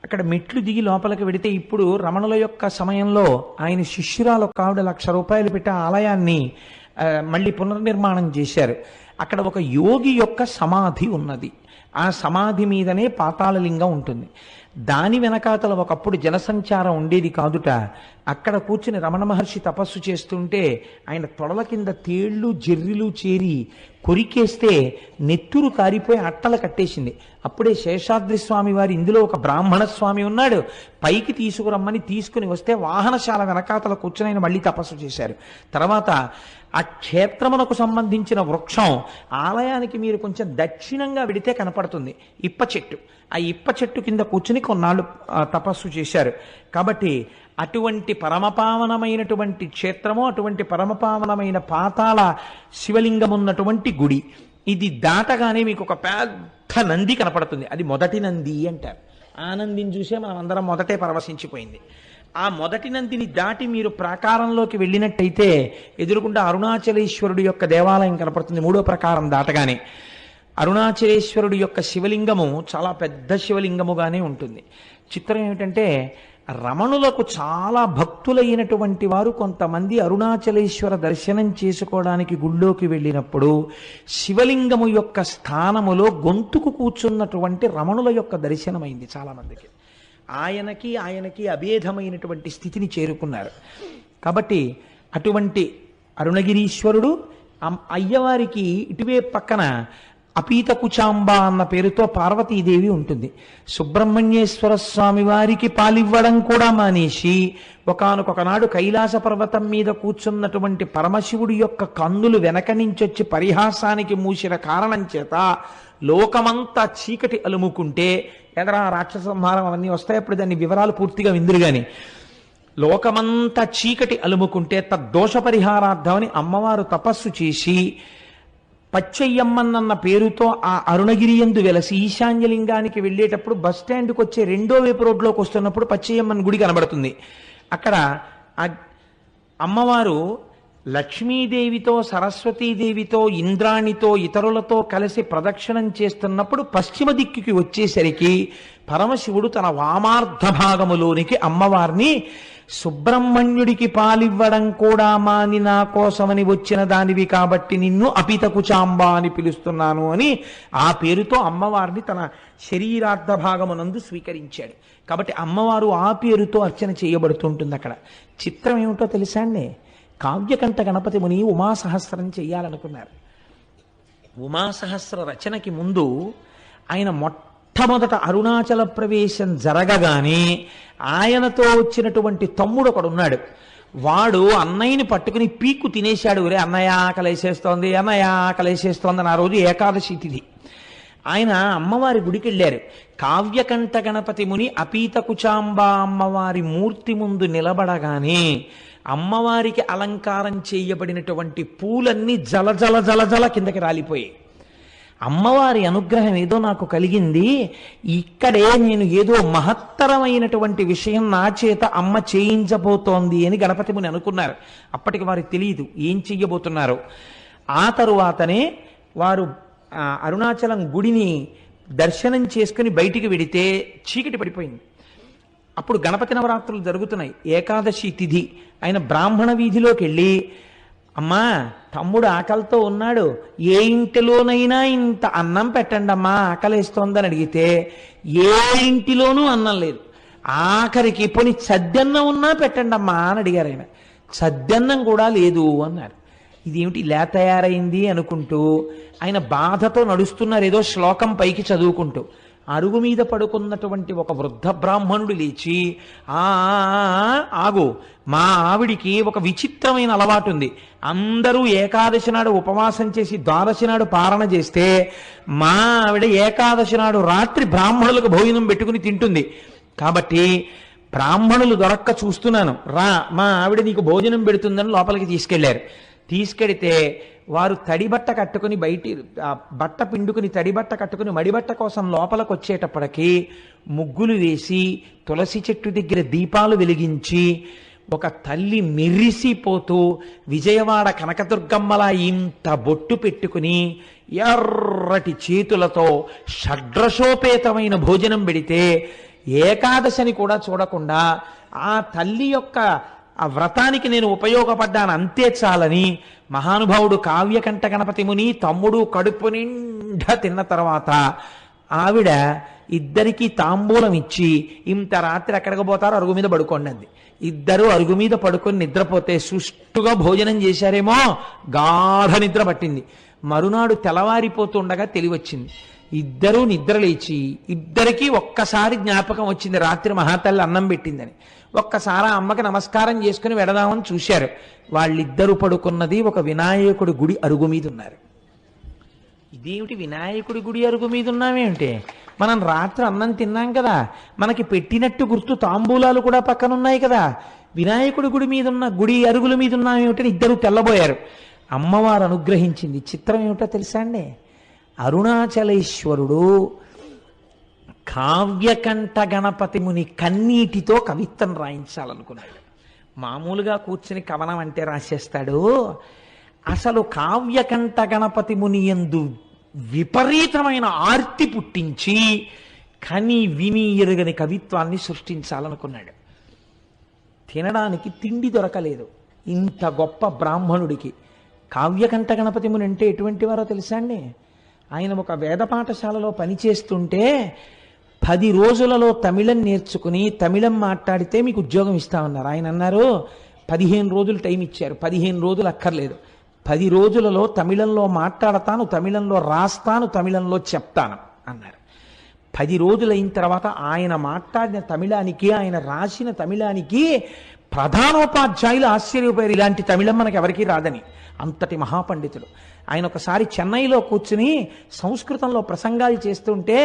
అక్కడ మెట్లు దిగి లోపలికి వెడితే, ఇప్పుడు రమణుల యొక్క సమయంలో ఆయన శిష్యురాలు ఒక ఆవిడ ₹1,00,000 పెట్టి ఆ ఆలయాన్ని మళ్ళీ పునర్నిర్మాణం చేశారు. అక్కడ ఒక యోగి యొక్క సమాధి ఉన్నది. ఆ సమాధి మీదనే పాతాళలింగం ఉంటుంది. దాని వెనకాతల ఒకప్పుడు జనసంచారం ఉండేది కాదుట. అక్కడ కూర్చుని రమణ మహర్షి తపస్సు చేస్తుంటే ఆయన తొడల కింద తేళ్లు జెర్రిలు చేరి కొరికేస్తే నెత్తురు కారిపోయి అట్టలు కట్టేసింది. అప్పుడే శేషాద్రి స్వామి వారు, ఇందులో ఒక బ్రాహ్మణ స్వామి ఉన్నాడు, పైకి తీసుకురమ్మని తీసుకుని వస్తే వాహనశాల వెనకాతల కూర్చుని ఆయన మళ్ళీ తపస్సు చేశారు. తర్వాత ఆ క్షేత్రమునకు సంబంధించిన వృక్షం ఆలయానికి మీరు కొంచెం దక్షిణంగా వెడితే కనపడుతుంది, ఇప్ప చెట్టు. ఆ ఇప్ప చెట్టు కింద కూర్చుని కొన్నాళ్ళు తపస్సు చేశారు. కాబట్టి అటువంటి పరమపావనమైనటువంటి క్షేత్రము, అటువంటి పరమపావనమైన పాతాళ శివలింగం ఉన్నటువంటి గుడి. ఇది దాటగానే మీకు ఒక పెద్ద నంది కనపడుతుంది. అది మొదటి నంది అంటారు. ఆ నందిని చూసే మనం అందరం మొదటే పరవశించిపోయింది. ఆ మొదటి నందిని దాటి మీరు ప్రాకారంలోకి వెళ్ళినట్టయితే ఎదురుకుండా అరుణాచలేశ్వరుడు యొక్క దేవాలయం కనపడుతుంది. మూడో ప్రాకారం దాటగానే అరుణాచలేశ్వరుడు యొక్క శివలింగము చాలా పెద్ద శివలింగముగానే ఉంటుంది. చిత్రం ఏమిటంటే, రమణులకు చాలా భక్తులైనటువంటి వారు కొంతమంది అరుణాచలేశ్వర దర్శనం చేసుకోవడానికి గుళ్ళోకి వెళ్ళినప్పుడు శివలింగము యొక్క స్థానములో గొంతుకు కూర్చున్నటువంటి రమణుల యొక్క దర్శనమైంది చాలామందికి. ఆయనకి అభేదమైనటువంటి స్థితిని చేరుకున్నారు. కాబట్టి అటువంటి అరుణగిరీశ్వరుడు, అయ్యవారికి ఇటువే పక్కన అపీత కుచాంబ అన్న పేరుతో పార్వతీదేవి ఉంటుంది. సుబ్రహ్మణ్యేశ్వర స్వామి వారికి పాలివ్వడం కూడా మానేసి ఒకానొకనాడు కైలాస పర్వతం మీద కూర్చున్నటువంటి పరమశివుడి యొక్క కన్నులు వెనక నుంచొచ్చి పరిహాసానికి మూసిన కారణం చేత లోకమంతా చీకటి అలుముకుంటే, ఎదరా రాక్షస సంహారం అవన్నీ వస్తాయి, అప్పుడు దాన్ని వివరాలు పూర్తిగా విందురుగాని, లోకమంతా చీకటి అలుముకుంటే తద్దోష పరిహారార్థమని అమ్మవారు తపస్సు చేసి పచ్చయ్యమ్మన్న పేరుతో ఆ అరుణగిరి యందు వెలసి ఈశాన్యలింగానికి వెళ్ళేటప్పుడు బస్ స్టాండ్కి వచ్చే రెండో వైపు రోడ్లోకి వస్తున్నప్పుడు పచ్చయ్యమ్మన్ గుడి కనబడుతుంది. అక్కడ అమ్మవారు లక్ష్మీదేవితో సరస్వతీదేవితో ఇంద్రాణితో ఇతరులతో కలిసి ప్రదక్షిణం చేస్తున్నప్పుడు పశ్చిమ దిక్కుకి వచ్చేసరికి పరమశివుడు తన వామార్ధ భాగములోనికి అమ్మవారిని సుబ్రహ్మణ్యుడికి పాలివ్వడం కూడా మాని నా కోసమని వచ్చిన దానివి కాబట్టి నిన్ను అపిత కుచాంబ అని పిలుస్తున్నాను అని ఆ పేరుతో అమ్మవారిని తన శరీరార్థ భాగమునందు స్వీకరించాడు. కాబట్టి అమ్మవారు ఆ పేరుతో అర్చన చేయబడుతుంటుంది. అక్కడ చిత్రం ఏమిటో తెలుసా అండి? కావ్యకంఠ గణపతి ముని ఉమాసహస్రం చెయ్యాలనుకున్నారు. ఉమాసహస్ర రచనకి ముందు ఆయన మొట్టమొదట అరుణాచల ప్రవేశం జరగగానే ఆయనతో వచ్చినటువంటి తమ్ముడు ఒకడున్నాడు. వాడు అన్నయ్యని పట్టుకుని పీక్కు తినేశాడు. రే అన్నయ్య ఆకలేసేస్తోంది, అన్నయ్య ఆకలేసేస్తోంది అని. ఆ రోజు ఏకాదశి తిథి. ఆయన అమ్మవారి గుడికి వెళ్ళారు. కావ్యకంఠ గణపతి ముని అపీత కుచాంబ అమ్మవారి మూర్తి ముందు నిలబడగానే అమ్మవారికి అలంకారం చేయబడినటువంటి పూలన్నీ జల జల జల జల కిందకి రాలిపోయాయి. అమ్మవారి అనుగ్రహం ఏదో నాకు కలిగింది, ఇక్కడే నేను ఏదో మహత్తరమైనటువంటి విషయం నా చేత అమ్మ చేయించబోతోంది అని గణపతి ముని అనుకున్నారు. అప్పటికి వారికి తెలియదు ఏం చెయ్యబోతున్నారు. ఆ తరువాతనే వారు అరుణాచలం గుడిని దర్శనం చేసుకుని బయటికి వెడితే చీకటి పడిపోయింది. అప్పుడు గణపతి నవరాత్రులు జరుగుతున్నాయి. ఏకాదశి తిథి. ఆయన బ్రాహ్మణ వీధిలోకి వెళ్ళి, అమ్మా తమ్ముడు ఆకలితో ఉన్నాడు, ఏ ఇంటిలోనైనా ఇంత అన్నం పెట్టండి అమ్మా ఆకలేస్తోందని అడిగితే ఏ ఇంటిలోనూ అన్నం లేదు. ఆఖరికి పోని సద్దన్నం ఉన్నా పెట్టండి అమ్మా అని అడిగారు. ఆయన సద్దన్నం కూడా లేదు అన్నారు. ఇదేమిటి ఇలా తయారైంది అనుకుంటూ ఆయన బాధతో నడుస్తున్నారు, ఏదో శ్లోకం పైకి చదువుకుంటూ. అరుగు మీద పడుకున్నటువంటి ఒక వృద్ధ బ్రాహ్మణుడు లేచి, ఆగు, మా ఆవిడికి ఒక విచిత్రమైన అలవాటు ఉంది. అందరూ ఏకాదశి నాడు ఉపవాసం చేసి ద్వాదశి నాడు పారణ చేస్తే మా ఆవిడ ఏకాదశి నాడు రాత్రి బ్రాహ్మణులకు భోజనం పెట్టుకుని తింటుంది. కాబట్టి బ్రాహ్మణులు దొరక్క చూస్తున్నాను, రా మా ఆవిడ నీకు భోజనం పెడుతుందని లోపలికి తీసుకెళ్లారు. తీసుకెడితే వారు తడిబట్ట కట్టుకుని బట్ట పిండుకుని తడిబట్ట కట్టుకుని మడిబట్ట కోసం లోపలికి వచ్చేటప్పటికి ముగ్గులు వేసి తులసి చెట్టు దగ్గర దీపాలు వెలిగించి ఒక తల్లి మెరిసిపోతూ విజయవాడ కనకదుర్గమ్మలా ఇంత బొట్టు పెట్టుకుని ఎర్రటి చేతులతో షడ్రశోపేతమైన భోజనం పెడితే ఏకాదశని కూడా చూడకుండా ఆ తల్లి యొక్క ఆ వ్రతానికి నేను ఉపయోగపడ్డాను అంతే చాలని మహానుభావుడు కావ్యకంఠ గణపతి ముని తమ్ముడు కడుపు నిండా తిన్న తర్వాత ఆవిడ ఇద్దరికీ తాంబూలం ఇచ్చి, ఇంత రాత్రి ఎక్కడికి పోతారో అరుగు మీద పడుకోండి అంది. ఇద్దరు అరుగు మీద పడుకొని నిద్రపోతే సుష్టుగా భోజనం చేశారేమో, గాఢ నిద్ర పట్టింది. మరునాడు తెల్లవారిపోతుండగా తెలివచ్చింది. ఇద్దరూ నిద్ర లేచి ఇద్దరికీ ఒక్కసారి జ్ఞాపకం వచ్చింది, రాత్రి మహాతల్లి అన్నం పెట్టిందని. ఒక్కసారి అమ్మకి నమస్కారం చేసుకుని వెడదామని చూశారు. వాళ్ళిద్దరూ పడుకున్నది ఒక వినాయకుడి గుడి అరుగు మీద ఉన్నారు. ఇదేమిటి వినాయకుడి గుడి అరుగు మీద ఉన్నామేమిటి? మనం రాత్రి అన్నం తిన్నాం కదా, మనకి పెట్టినట్టు గుర్తు తాంబూలాలు కూడా పక్కన ఉన్నాయి కదా, వినాయకుడి గుడి మీద ఉన్న గుడి అరుగుల మీద ఉన్నామేమిటని ఇద్దరు తెల్లబోయారు. అమ్మవారు అనుగ్రహించింది. చిత్రం ఏమిటో తెలుసా అండి? అరుణాచలేశ్వరుడు కావ్యకంఠ గణపతి ముని కన్నీటితో కవిత్వం రాయించాలనుకున్నాడు. మామూలుగా కూర్చుని కవనం అంటే రాసేస్తాడు. అసలు కావ్యకంఠ గణపతి ముని యందు విపరీతమైన ఆర్తి పుట్టించి కని విని ఎరుగని కవిత్వాన్ని సృష్టించాలనుకున్నాడు. తినడానికి తిండి దొరకలేదు ఇంత గొప్ప బ్రాహ్మణుడికి. కావ్యకంఠ గణపతి ముని అంటే ఎటువంటి వారో తెలుసా అండి? ఆయన ఒక వేద పాఠశాలలో పనిచేస్తుంటే 10 రోజులలో తమిళం నేర్చుకుని తమిళం మాట్లాడితే మీకు ఉద్యోగం ఇస్తామన్నారు. ఆయన అన్నారు 15 రోజులు టైం ఇచ్చారు. 15 రోజులు అక్కర్లేదు, 10 రోజులలో తమిళంలో మాట్లాడతాను, తమిళంలో రాస్తాను, తమిళంలో చెప్తాను అన్నారు. 10 రోజులైన తర్వాత ఆయన మాట్లాడిన తమిళానికి, ఆయన రాసిన తమిళానికి ప్రధానోపాధ్యాయులు ఆశ్చర్యపోయారు. ఇలాంటి తమిళం మనకి ఎవరికీ రాదని. అంతటి మహాపండితుడు ఆయన. ఒకసారి చెన్నైలో కూర్చుని సంస్కృతంలో ప్రసంగాలు చేస్తుంటే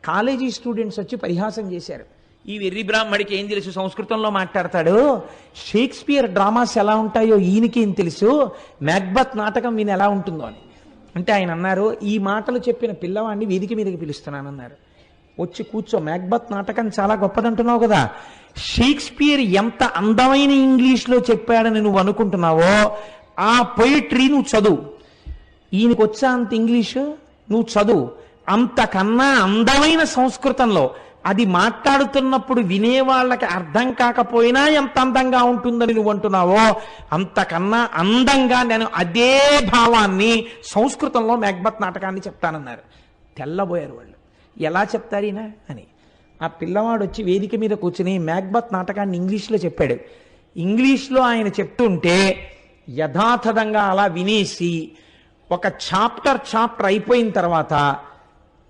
కాలేజీ స్టూడెంట్స్ వచ్చి పరిహాసం చేశారు. ఈ వెర్రి బ్రాహ్మడికి ఏం తెలుసు, సంస్కృతంలో మాట్లాడతాడు, షేక్స్పియర్ డ్రామాస్ ఎలా ఉంటాయో ఈయనకి ఏం తెలుసు, మ్యాక్బత్ నాటకం ఈయన ఎలా ఉంటుందో అని. అంటే ఆయన అన్నారు, ఈ మాటలు చెప్పిన పిల్లవాడిని వేదిక మీదకి పిలుస్తున్నానన్నారు. వచ్చి కూర్చో, మ్యాక్బత్ నాటకం చాలా గొప్పదంటున్నావు కదా, షేక్స్పియర్ ఎంత అందమైన ఇంగ్లీష్లో చెప్పాడని నువ్వు అనుకుంటున్నావో ఆ పొయిట్రీ నువ్వు చదువు. ఈయనకు వచ్చా అంత ఇంగ్లీషు, నువ్వు చదువు. అంతకన్నా అందమైన సంస్కృతంలో అది మాట్లాడుతున్నప్పుడు వినేవాళ్ళకి అర్థం కాకపోయినా ఎంత అందంగా ఉంటుందని నువ్వు అంటున్నావో అంతకన్నా అందంగా నేను అదే భావాన్ని సంస్కృతంలో మ్యాక్బత్ నాటకాన్ని చెప్తానన్నారు. తెల్లబోయారు వాళ్ళు. ఎలా చెప్తారీనా అని. ఆ పిల్లవాడు వచ్చి వేదిక మీద కూర్చుని మ్యాక్బత్ నాటకాన్ని ఇంగ్లీష్లో చెప్పాడు. ఇంగ్లీష్లో ఆయన చెప్తుంటే యథాతథంగా అలా వినేసి ఒక చాప్టర్ అయిపోయిన తర్వాత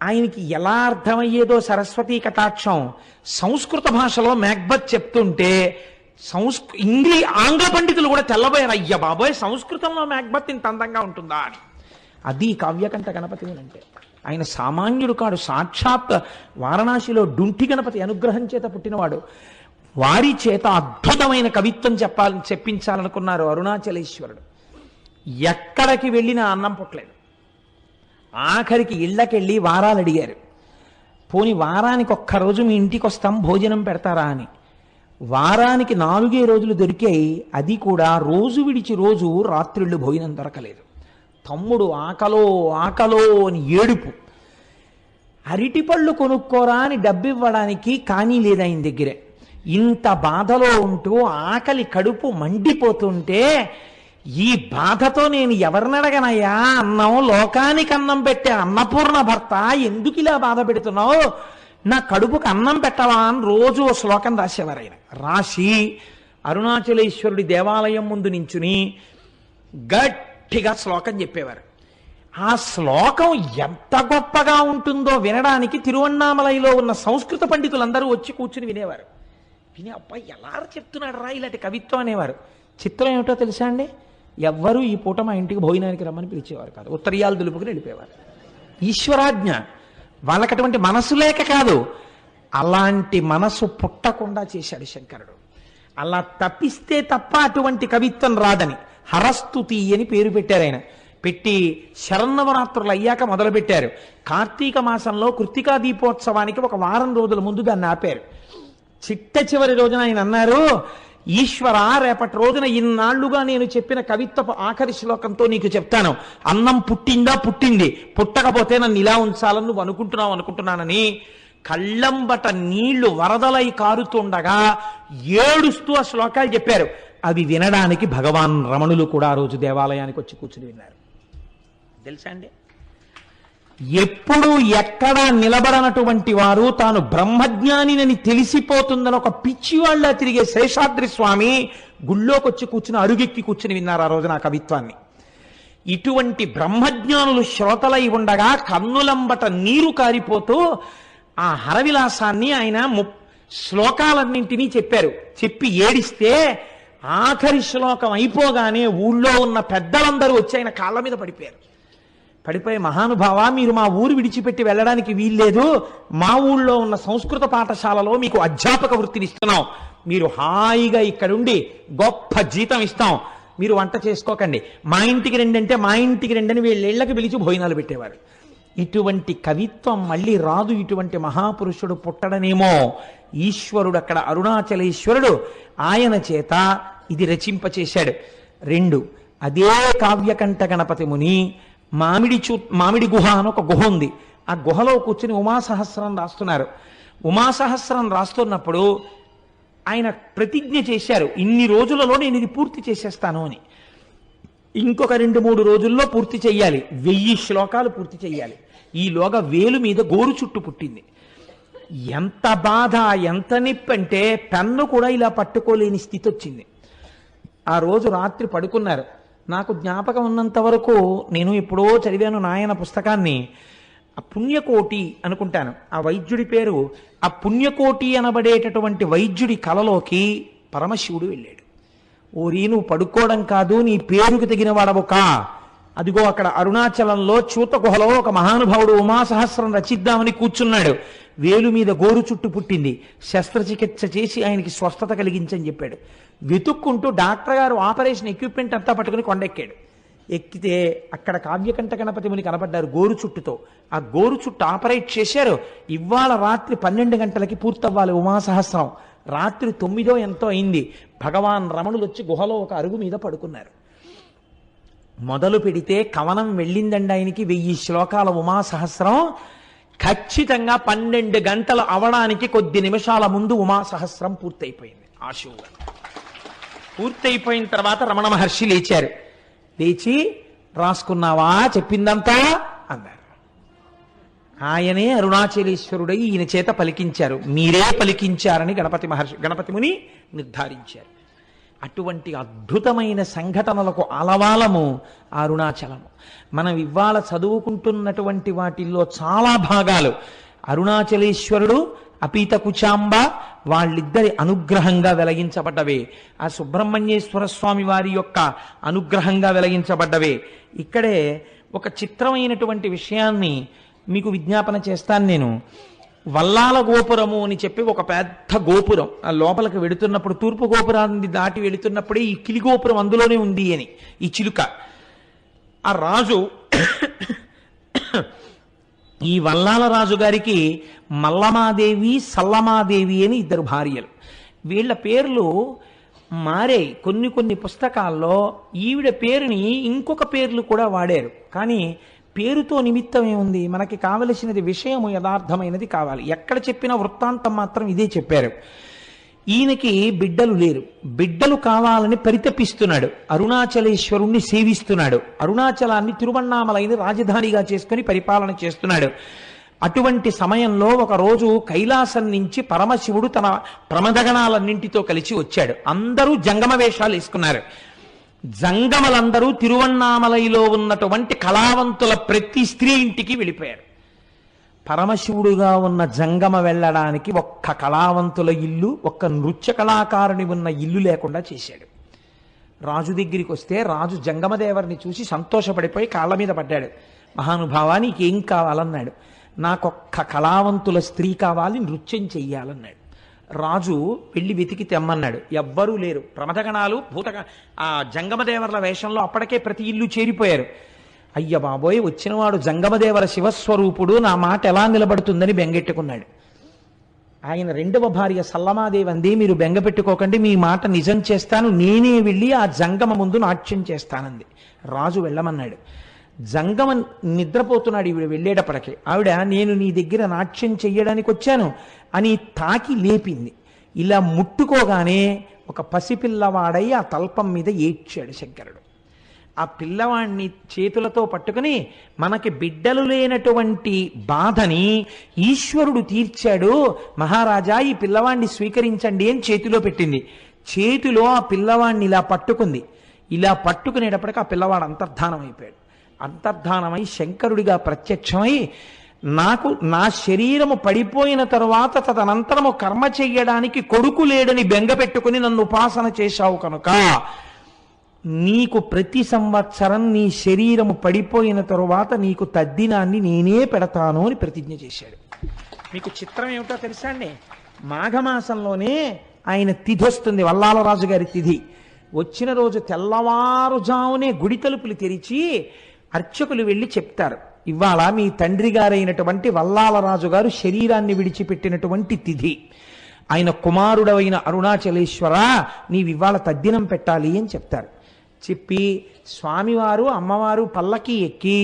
ఆయనకి ఎలా అర్థమయ్యేదో సరస్వతీ కటాక్షం, సంస్కృత భాషలో మ్యాక్బత్ చెప్తుంటే ఆంగ్ల పండితులు కూడా తెల్లబోయారు. అయ్య బాబోయ్, సంస్కృతంలో మ్యాక్బత్ ఇంత అందంగా ఉంటుందా అని. అది కావ్యకంఠ గణపతి అంటే. ఆయన సామాన్యుడు కాడు, సాక్షాత్ వారణాసిలో డుంఠి గణపతి అనుగ్రహం చేత పుట్టినవాడు. వారి చేత అద్భుతమైన కవిత్వం చెప్పించాలనుకున్నారు అరుణాచలేశ్వరుడు. ఎక్కడికి వెళ్ళినా అన్నం పుట్టలేదు. ఆఖరికి ఇళ్ళకెళ్ళి వారాలు అడిగారు. పోని వారానికి ఒక్కరోజు మీ ఇంటికి వస్తాం, భోజనం పెడతారా అని. వారానికి 4 రోజులు దొరికాయి. అది కూడా రోజు విడిచి రోజు రాత్రిళ్ళు భోజనం దొరకలేదు. తమ్ముడు ఆకలో ఆకలో అని ఏడుపు. అరటిపళ్ళు కొనుక్కోరా అని డబ్బివ్వడానికి కానీ లేదు ఆయన దగ్గరే. ఇంత బాధలో ఉంటూ ఆకలి కడుపు మండిపోతుంటే ఈ బాధతో నేను ఎవరినడగనయ్యా, అన్నం లోకానికి అన్నం పెట్టే అన్నపూర్ణ భర్త, ఎందుకు ఇలా బాధ పెడుతున్నావు, నా కడుపుకి అన్నం పెట్టవా అని రోజు ఓ శ్లోకం రాసేవారు ఆయన. రాసి అరుణాచలేశ్వరుడి దేవాలయం ముందు నించుని గట్టిగా శ్లోకం చెప్పేవారు. ఆ శ్లోకం ఎంత గొప్పగా ఉంటుందో వినడానికి తిరువన్నామలైలో ఉన్న సంస్కృత పండితులందరూ వచ్చి కూర్చుని వినేవారు. విని అబ్బాయి ఎలా చెప్తున్నాడు రా ఇలాంటి కవిత్వం అనేవారు. చిత్రం ఏమిటో తెలుసా అండి, ఎవ్వరూ ఈ పూట మా ఇంటికి భోజనానికి రమ్మని పిలిచేవారు కాదు. ఉత్తరీయాలు దులుపుకుని వెళ్ళిపోయేవారు. ఈశ్వరాజ్ఞ. వాళ్ళకి అటువంటి మనసు లేక కాదు, అలాంటి మనసు పుట్టకుండా చేశాడు శంకరుడు. అలా తప్పిస్తే తప్ప అటువంటి కవిత్వం రాదని హరస్తుతి అని పేరు పెట్టారు ఆయన. పెట్టి శరన్నవరాత్రులు అయ్యాక మొదలుపెట్టారు. కార్తీక మాసంలో కృత్తికా దీపోత్సవానికి ఒక వారం రోజుల ముందు దాన్ని ఆపారు. చిట్ట చివరి రోజున ఆయన అన్నారు, ఈశ్వర, రేపటి రోజున ఇన్నాళ్లుగా నేను చెప్పిన కవిత్వపు ఆఖరి శ్లోకంతో నీకు చెప్తాను. అన్నం పుట్టిందా? పుట్టింది. పుట్టకపోతే నన్ను ఇలా ఉంచాలని నువ్వు అనుకుంటున్నానని కళ్ళంబట నీళ్లు వరదలై కారుతుండగా ఏడుస్తూ ఆ శ్లోకాలు చెప్పారు. అవి వినడానికి భగవాన్ రమణులు కూడా ఆ రోజు దేవాలయానికి వచ్చి కూర్చుని విన్నారు. తెలుసా అండి? ఎప్పుడు ఎక్కడా నిలబడనటువంటి వారు తాను బ్రహ్మజ్ఞానినని తెలిసిపోతుందని ఒక పిచ్చివాళ్ళ తిరిగే శేషాద్రి స్వామి గుళ్ళోకి వచ్చి కూర్చుని అరుగెక్కి కూర్చుని విన్నారు ఆ రోజున ఆ కవిత్వాన్ని. ఇటువంటి బ్రహ్మజ్ఞానులు శ్రోతలై ఉండగా కన్నులంబట నీరు కారిపోతూ ఆ హరవిలాసాన్ని ఆయన శ్లోకాలన్నింటినీ చెప్పారు. చెప్పి ఏడిస్తే ఆఖరి శ్లోకం అయిపోగానే ఊళ్ళో ఉన్న పెద్దలందరూ వచ్చి ఆయన కాళ్ళ మీద పడిపోయారు. పడిపోయి, మహానుభావ, మీరు మా ఊరు విడిచిపెట్టి వెళ్ళడానికి వీల్లేదు, మా ఊళ్ళో ఉన్న సంస్కృత పాఠశాలలో మీకు అధ్యాపక వృత్తిని ఇస్తున్నాం, మీరు హాయిగా ఇక్కడుండి గొప్ప జీతం ఇస్తాం, మీరు వంట చేసుకోకండి, మా ఇంటికి రండి అంటే మా ఇంటికి రండి అని వీళ్ళకి పిలిచి భోజనాలు పెట్టేవారు. ఇటువంటి కవిత్వం మళ్ళీ రాదు, ఇటువంటి మహాపురుషుడు పుట్టడనేమో. ఈశ్వరుడు అక్కడ అరుణాచలేశ్వరుడు ఆయన చేత ఇది రచింపచేశాడు. 2, అదే కావ్యకంఠ గణపతి ముని మామిడి గుహ అని ఒక గుహ ఉంది. ఆ గుహలో కూర్చుని ఉమాసహస్రం రాస్తున్నారు. ఉమాసహస్రం రాస్తున్నప్పుడు ఆయన ప్రతిజ్ఞ చేశారు, ఇన్ని రోజులలో నేను ఇది పూర్తి చేసేస్తాను అని. ఇంకొక 2-3 రోజుల్లో పూర్తి చెయ్యాలి, 1000 శ్లోకాలు పూర్తి చెయ్యాలి. ఈలోగా వేలు మీద గోరు చుట్టు పుట్టింది. ఎంత బాధ, ఎంత నొప్పి అంటే పెన్ను కూడా ఇలా పట్టుకోలేని స్థితి వచ్చింది. ఆ రోజు రాత్రి పడుకున్నారు. నాకు జ్ఞాపకం ఉన్నంత వరకు నేను ఎప్పుడో చదివాను నాయన పుస్తకాన్ని. ఆ పుణ్యకోటి అనుకుంటాను ఆ వైద్యుడి పేరు. ఆ పుణ్యకోటి అనబడేటటువంటి వైద్యుడి కలలోకి పరమశివుడు వెళ్ళాడు. ఓరి నువ్వు పడుకోవడం కాదు, నీ పేరుకు తగిన వాడవు కా. అదిగో అక్కడ అరుణాచలంలో చూత గుహలో ఒక మహానుభావుడు ఉమాసహస్రం రచిద్దామని కూర్చున్నాడు. వేలు మీద గోరు చుట్టు పుట్టింది, శస్త్రచికిత్స చేసి ఆయనకి స్వస్థత కలిగించని చెప్పాడు. వెతుక్కుంటూ డాక్టర్ గారు ఆపరేషన్ ఎక్విప్మెంట్ అంతా పట్టుకుని కొండెక్కాడు. ఎక్కితే అక్కడ కావ్యకంఠ గణపతి ముని కనపడ్డారు గోరు చుట్టుతో. ఆ గోరు చుట్టు ఆపరేట్ చేశారు. ఇవాళ రాత్రి 12 గంటలకి పూర్తవ్వాలి ఉమాసహస్రం. రాత్రి 9 ఎంతో అయింది. భగవాన్ రమణులు వచ్చి గుహలో ఒక అరుగు మీద పడుకున్నారు. మొదలు పెడితే కవనం వెళ్ళిందండి ఆయనకి 1000 శ్లోకాల ఉమాసహస్రం. ఖచ్చితంగా 12 గంటలు అవడానికి కొద్ది నిమిషాల ముందు ఉమాసహస్రం పూర్తయిపోయింది. ఆశువుగా పూర్తయిపోయిన తర్వాత రమణ మహర్షి లేచారు. లేచి రాసుకున్నావా చెప్పిందంతా అన్నారు. ఆయనే అరుణాచలేశ్వరుడై ఈయన చేత పలికించారు. మీరే పలికించారని గణపతి ముని నిర్ధారించారు. అటువంటి అద్భుతమైన సంఘటనలకు ఆలవాలము అరుణాచలము. మనం ఇవాళ చదువుకుంటున్నటువంటి వాటిల్లో చాలా భాగాలు అరుణాచలేశ్వరుడు, అపీత కుచాంబ వాళ్ళిద్దరి అనుగ్రహంగా వెలగించబడ్డవే. ఆ సుబ్రహ్మణ్యేశ్వర స్వామి వారి యొక్క అనుగ్రహంగా వెలగించబడ్డవే. ఇక్కడే ఒక చిత్రమైనటువంటి విషయాన్ని మీకు విజ్ఞాపన చేస్తాను నేను. వల్లాల గోపురము అని చెప్పి ఒక పెద్ద గోపురం, ఆ లోపలికి వెడుతున్నప్పుడు తూర్పు గోపురాన్ని దాటి వెళుతున్నప్పుడే ఈ కిలి గోపురం అందులోనే ఉంది అని ఈ చిలుక. ఆ రాజు ఈ వల్లాల రాజు గారికి మల్లమాదేవి, సల్లమాదేవి అని 2 భార్యలు. వీళ్ళ పేర్లు మారే. కొన్ని పుస్తకాల్లో ఈవిడ పేరుని ఇంకొక పేర్లు కూడా వాడారు. కానీ పేరుతో నిమిత్తం ఏముంది? మనకి కావలసినది విషయము యథార్థమైనది కావాలి. ఎక్కడ చెప్పిన వృత్తాంతం మాత్రం ఇదే చెప్పారు. ఈయనకి బిడ్డలు లేరు, బిడ్డలు కావాలని పరితపిస్తున్నాడు. అరుణాచలేశ్వరుణ్ణి సేవిస్తున్నాడు. అరుణాచలాన్ని తిరువణ్ణామలైని రాజధానిగా చేసుకుని పరిపాలన చేస్తున్నాడు. అటువంటి సమయంలో ఒకరోజు కైలాసం నుంచి పరమశివుడు తన ప్రమదగణాలన్నింటితో కలిసి వచ్చాడు. అందరూ జంగమ వేషాలు వేసుకున్నారు. జంగమలందరూ తిరువణ్ణామలైలో ఉన్నటువంటి కళావంతుల ప్రతి స్త్రీ ఇంటికి వెళ్ళిపోయారు. పరమశివుడుగా ఉన్న జంగమ వెళ్ళడానికి ఒక్క కళావంతుల ఇల్లు, ఒక్క నృత్య కళాకారుని ఉన్న ఇల్లు లేకుండా చేశాడు. రాజు దగ్గరికి వస్తే రాజు జంగమదేవరిని చూసి సంతోషపడిపోయి కాళ్ళ మీద పడ్డాడు. మహానుభావా నీకేం కావాలన్నాడు. నాకొక్క కళావంతుల స్త్రీ కావాలి, నృత్యం చెయ్యాలన్నాడు. రాజు వెళ్ళి వెతికి తెమ్మన్నాడు. ఎవ్వరూ లేరు. ప్రమథగణాలు ఆ జంగమదేవర్ల వేషంలో అప్పటికే ప్రతి ఇల్లు చేరిపోయారు. అయ్య బాబోయ్, వచ్చినవాడు జంగమదేవర శివస్వరూపుడు, నా మాట ఎలా నిలబడుతుందని బెంగెట్టుకున్నాడు. ఆయన 2వ భార్య సల్లమాదేవి అంది, మీరు బెంగపెట్టుకోకండి, మీ మాట నిజం చేస్తాను, నేనే వెళ్ళి ఆ జంగమ ముందు నాట్యం చేస్తానంది. రాజు వెళ్ళమన్నాడు. జంగమ నిద్రపోతున్నాడు. ఈవిడ వెళ్ళేటప్పటికి ఆవిడ నేను నీ దగ్గర నాట్యం చెయ్యడానికి వచ్చాను అని తాకి లేపింది. ఇలా ముట్టుకోగానే ఒక పసిపిల్లవాడై ఆ తల్పం మీద ఏడ్చాడు శంకరుడు. ఆ పిల్లవాడిని చేతులతో పట్టుకుని మనకి బిడ్డలు లేనటువంటి బాధని ఈశ్వరుడు తీర్చాడు, మహారాజా ఈ పిల్లవాడిని స్వీకరించండి అని చేతిలో పెట్టింది. చేతిలో ఆ పిల్లవాడిని ఇలా పట్టుకుంది. ఇలా పట్టుకునేటప్పటికి ఆ పిల్లవాడు అంతర్ధానం అయిపోయాడు. అంతర్ధానమై శంకరుడిగా ప్రత్యక్షమై, నాకు నా శరీరము పడిపోయిన తరువాత తదనంతరము కర్మ చెయ్యడానికి కొడుకు లేడని బెంగ పెట్టుకుని నన్ను ఉపాసన చేశావు కనుక నీకు ప్రతి సంవత్సరం నీ శరీరము పడిపోయిన తరువాత నీకు తద్దినాన్ని నేనే పెడతాను అని ప్రతిజ్ఞ చేశాడు. మీకు చిత్రం ఏమిటో తెలుసా అండి? మాఘమాసంలోనే ఆయన తిథి వస్తుంది, వల్లాలరాజు గారి తిథి. వచ్చిన రోజు తెల్లవారుజామునే గుడి తలుపులు తెరిచి అర్చకులు వెళ్ళి చెప్తారు, ఇవాళ మీ తండ్రి గారైనటువంటి వల్లాలరాజు గారు శరీరాన్ని విడిచిపెట్టినటువంటి తిథి. ఆయన కుమారుడవైన అరుణాచలేశ్వర నీవివాళ తద్దినం పెట్టాలి అని చెప్తారు. చెప్పి స్వామివారు అమ్మవారు పల్లకి ఎక్కి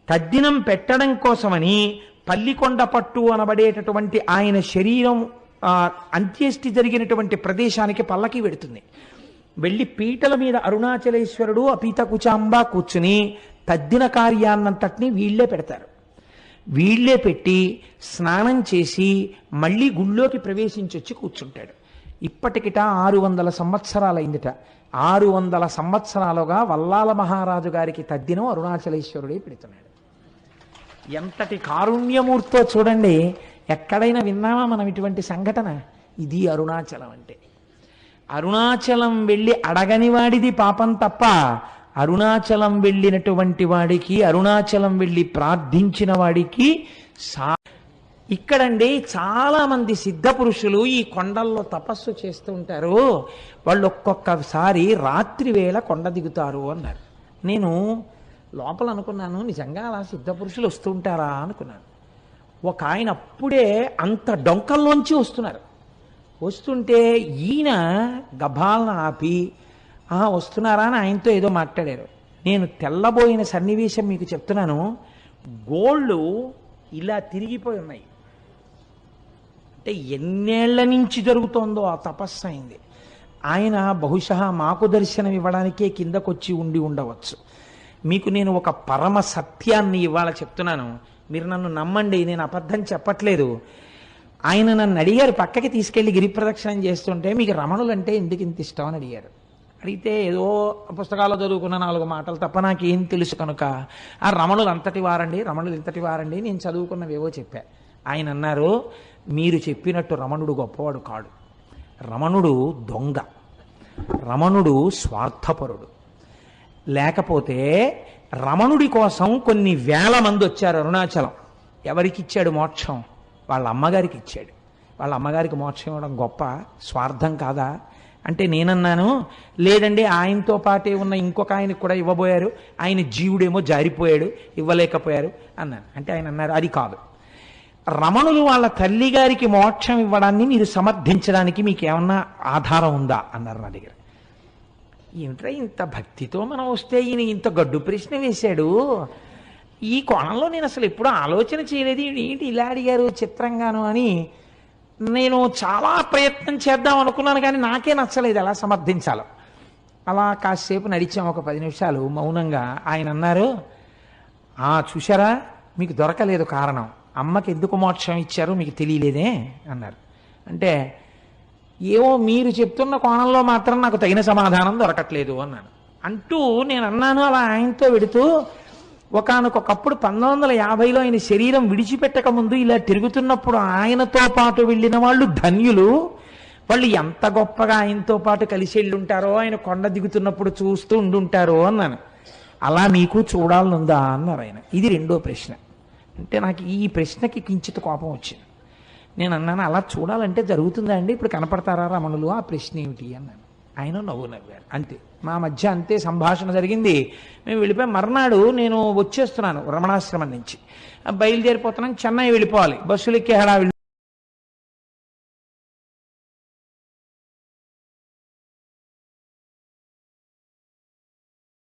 తద్దినం పెట్టడం కోసమని పల్లికొండ పట్టు అనబడేటటువంటి ఆయన శరీరం అంత్యేష్టి జరిగినటువంటి ప్రదేశానికి పల్లకి వెడుతుంది. వెళ్ళి పీటల మీద అరుణాచలేశ్వరుడు అపీత కుచాంబ కూర్చుని తద్దిన కార్యాన్నంతటినీ వీళ్లే పెడతారు. వీళ్లే పెట్టి స్నానం చేసి మళ్ళీ గుళ్ళోకి ప్రవేశించొచ్చి కూర్చుంటాడు. ఇప్పటికిట 600 సంవత్సరాలైందిట. 600 సంవత్సరాలుగా వల్లాల మహారాజు గారికి తద్దినం అరుణాచలేశ్వరుడే పెడుతున్నాడు. ఎంతటి కారుణ్యమూర్తో చూడండి. ఎక్కడైనా విన్నామా మనం ఇటువంటి సంఘటన? ఇది అరుణాచలం అంటే. అరుణాచలం వెళ్ళి అడగని వాడిది పాపం తప్ప, అరుణాచలం వెళ్ళినటువంటి వాడికి, అరుణాచలం వెళ్ళి ప్రార్థించిన వాడికి ఇక్కడండి చాలా మంది సిద్ధ పురుషులు ఈ కొండల్లో తపస్సు చేస్తూ ఉంటారు. వాళ్ళు ఒక్కొక్కసారి రాత్రి వేళ కొండ దిగుతారు అన్నారు. నేను లోపల అనుకున్నాను, నిజంగా అలా సిద్ధ పురుషులు వస్తూ ఉంటారా అనుకున్నాను. ఒక ఆయన అప్పుడే అంత డొంకల్లోంచి వస్తున్నారు. వస్తుంటే ఈయన గభాలను ఆపి వస్తున్నారా అని ఆయనతో ఏదో మాట్లాడారు. నేను తెల్లబోయిన సన్నివేశం మీకు చెప్తున్నాను. గోళ్ళు ఇలా తిరిగిపోయి ఉన్నాయి. అంటే ఎన్నేళ్ల నుంచి జరుగుతోందో ఆ తపస్సు అయింది. ఆయన బహుశా మాకు దర్శనం ఇవ్వడానికే కిందకొచ్చి ఉండి ఉండవచ్చు. మీకు నేను ఒక పరమ సత్యాన్ని ఇవాళ చెప్తున్నాను, మీరు నన్ను నమ్మండి, నేను అబద్ధం చెప్పట్లేదు. ఆయన నన్ను అడిగారు, పక్కకి తీసుకెళ్లి గిరి ప్రదక్షిణం చేస్తుంటే మీకు రమణులు అంటే ఎందుకు ఇంత ఇష్టం అని అడిగారు. అడిగితే ఏదో పుస్తకాల్లో చదువుకున్న 4 మాటలు తప్ప నాకేం తెలుసు కనుక ఆ రమణులు అంతటి వారండి, రమణులు ఇంతటి వారండి, నేను చదువుకున్నవేవో చెప్పా. ఆయన అన్నారు, మీరు చెప్పినట్టు రమణుడు గొప్పవాడు కాడు. రమణుడు దొంగ, రమణుడు స్వార్థపరుడు. లేకపోతే రమణుడి కోసం కొన్ని వేల మంది వచ్చారు అరుణాచలం. ఎవరికి ఇచ్చాడు మోక్షం? వాళ్ళ అమ్మగారికి ఇచ్చాడు. వాళ్ళ అమ్మగారికి మోక్షం ఇవ్వడం గొప్ప, స్వార్థం కాదా అంటే నేనన్నాను, లేదండి ఆయనతో పాటే ఉన్న ఇంకొక ఆయనకు కూడా ఇవ్వబోయారు, ఆయన జీవుడేమో జారిపోయాడు, ఇవ్వలేకపోయారు అన్నాను. అంటే ఆయన అన్నారు, అది కాదు, రమణులు వాళ్ళ తల్లి గారికి మోక్షం ఇవ్వడాన్ని మీరు సమర్థించడానికి మీకు ఏమన్నా ఆధారం ఉందా అన్నారు నా దగ్గర. ఏమిట్రా ఇంత భక్తితో మనం వస్తే ఈయన ఇంత గడ్డు ప్రశ్న వేశాడు, ఈ కోణంలో నేను అసలు ఎప్పుడూ ఆలోచన చేయలేదు, ఏంటి ఇలా అడిగారు చిత్రంగాను అని నేను చాలా ప్రయత్నం చేద్దాం అనుకున్నాను. కానీ నాకే నచ్చలేదు ఎలా సమర్థించాలో. అలా కాసేపు నడిచాం, ఒక 10 నిమిషాలు మౌనంగా. ఆయన అన్నారు, చూశారా మీకు దొరకలేదు కారణం, అమ్మకి ఎందుకు మోక్షం ఇచ్చారో మీకు తెలియలేదే అన్నారు. అంటే ఏవో మీరు చెప్తున్న కోణంలో మాత్రం నాకు తగిన సమాధానం దొరకట్లేదు అన్నాను. అంటూ నేను అన్నాను అలా ఆయనతో వెడుతూ, ఒకానొకప్పుడు 1950లో ఆయన శరీరం విడిచిపెట్టక ముందు ఇలా తిరుగుతున్నప్పుడు ఆయనతో పాటు వెళ్ళిన వాళ్ళు ధన్యులు, వాళ్ళు ఎంత గొప్పగా ఆయనతో పాటు కలిసి వెళ్ళుంటారో, ఆయన కొండ దిగుతున్నప్పుడు చూస్తూ ఉండుంటారో అన్నాను. అలా మీకు చూడాలనుందా అన్నారు ఆయన. ఇది రెండో ప్రశ్న. అంటే నాకు ఈ ప్రశ్నకి కించిత్ కోపం వచ్చింది. నేను అన్నాను, అలా చూడాలంటే జరుగుతుందా అండి, ఇప్పుడు కనపడతారా రమణులు, ఆ ప్రశ్న ఏమిటి అన్నాను. ఆయన నవ్వారు. అంతే, మా మధ్య అంతే సంభాషణ జరిగింది. మేము వెళ్ళిపోయి మర్నాడు నేను వచ్చేస్తున్నాను రమణాశ్రమం నుంచి, బయలుదేరిపోతున్నాను, చెన్నై వెళ్ళిపోవాలి, బస్సులు ఎక్కే హడావిడి.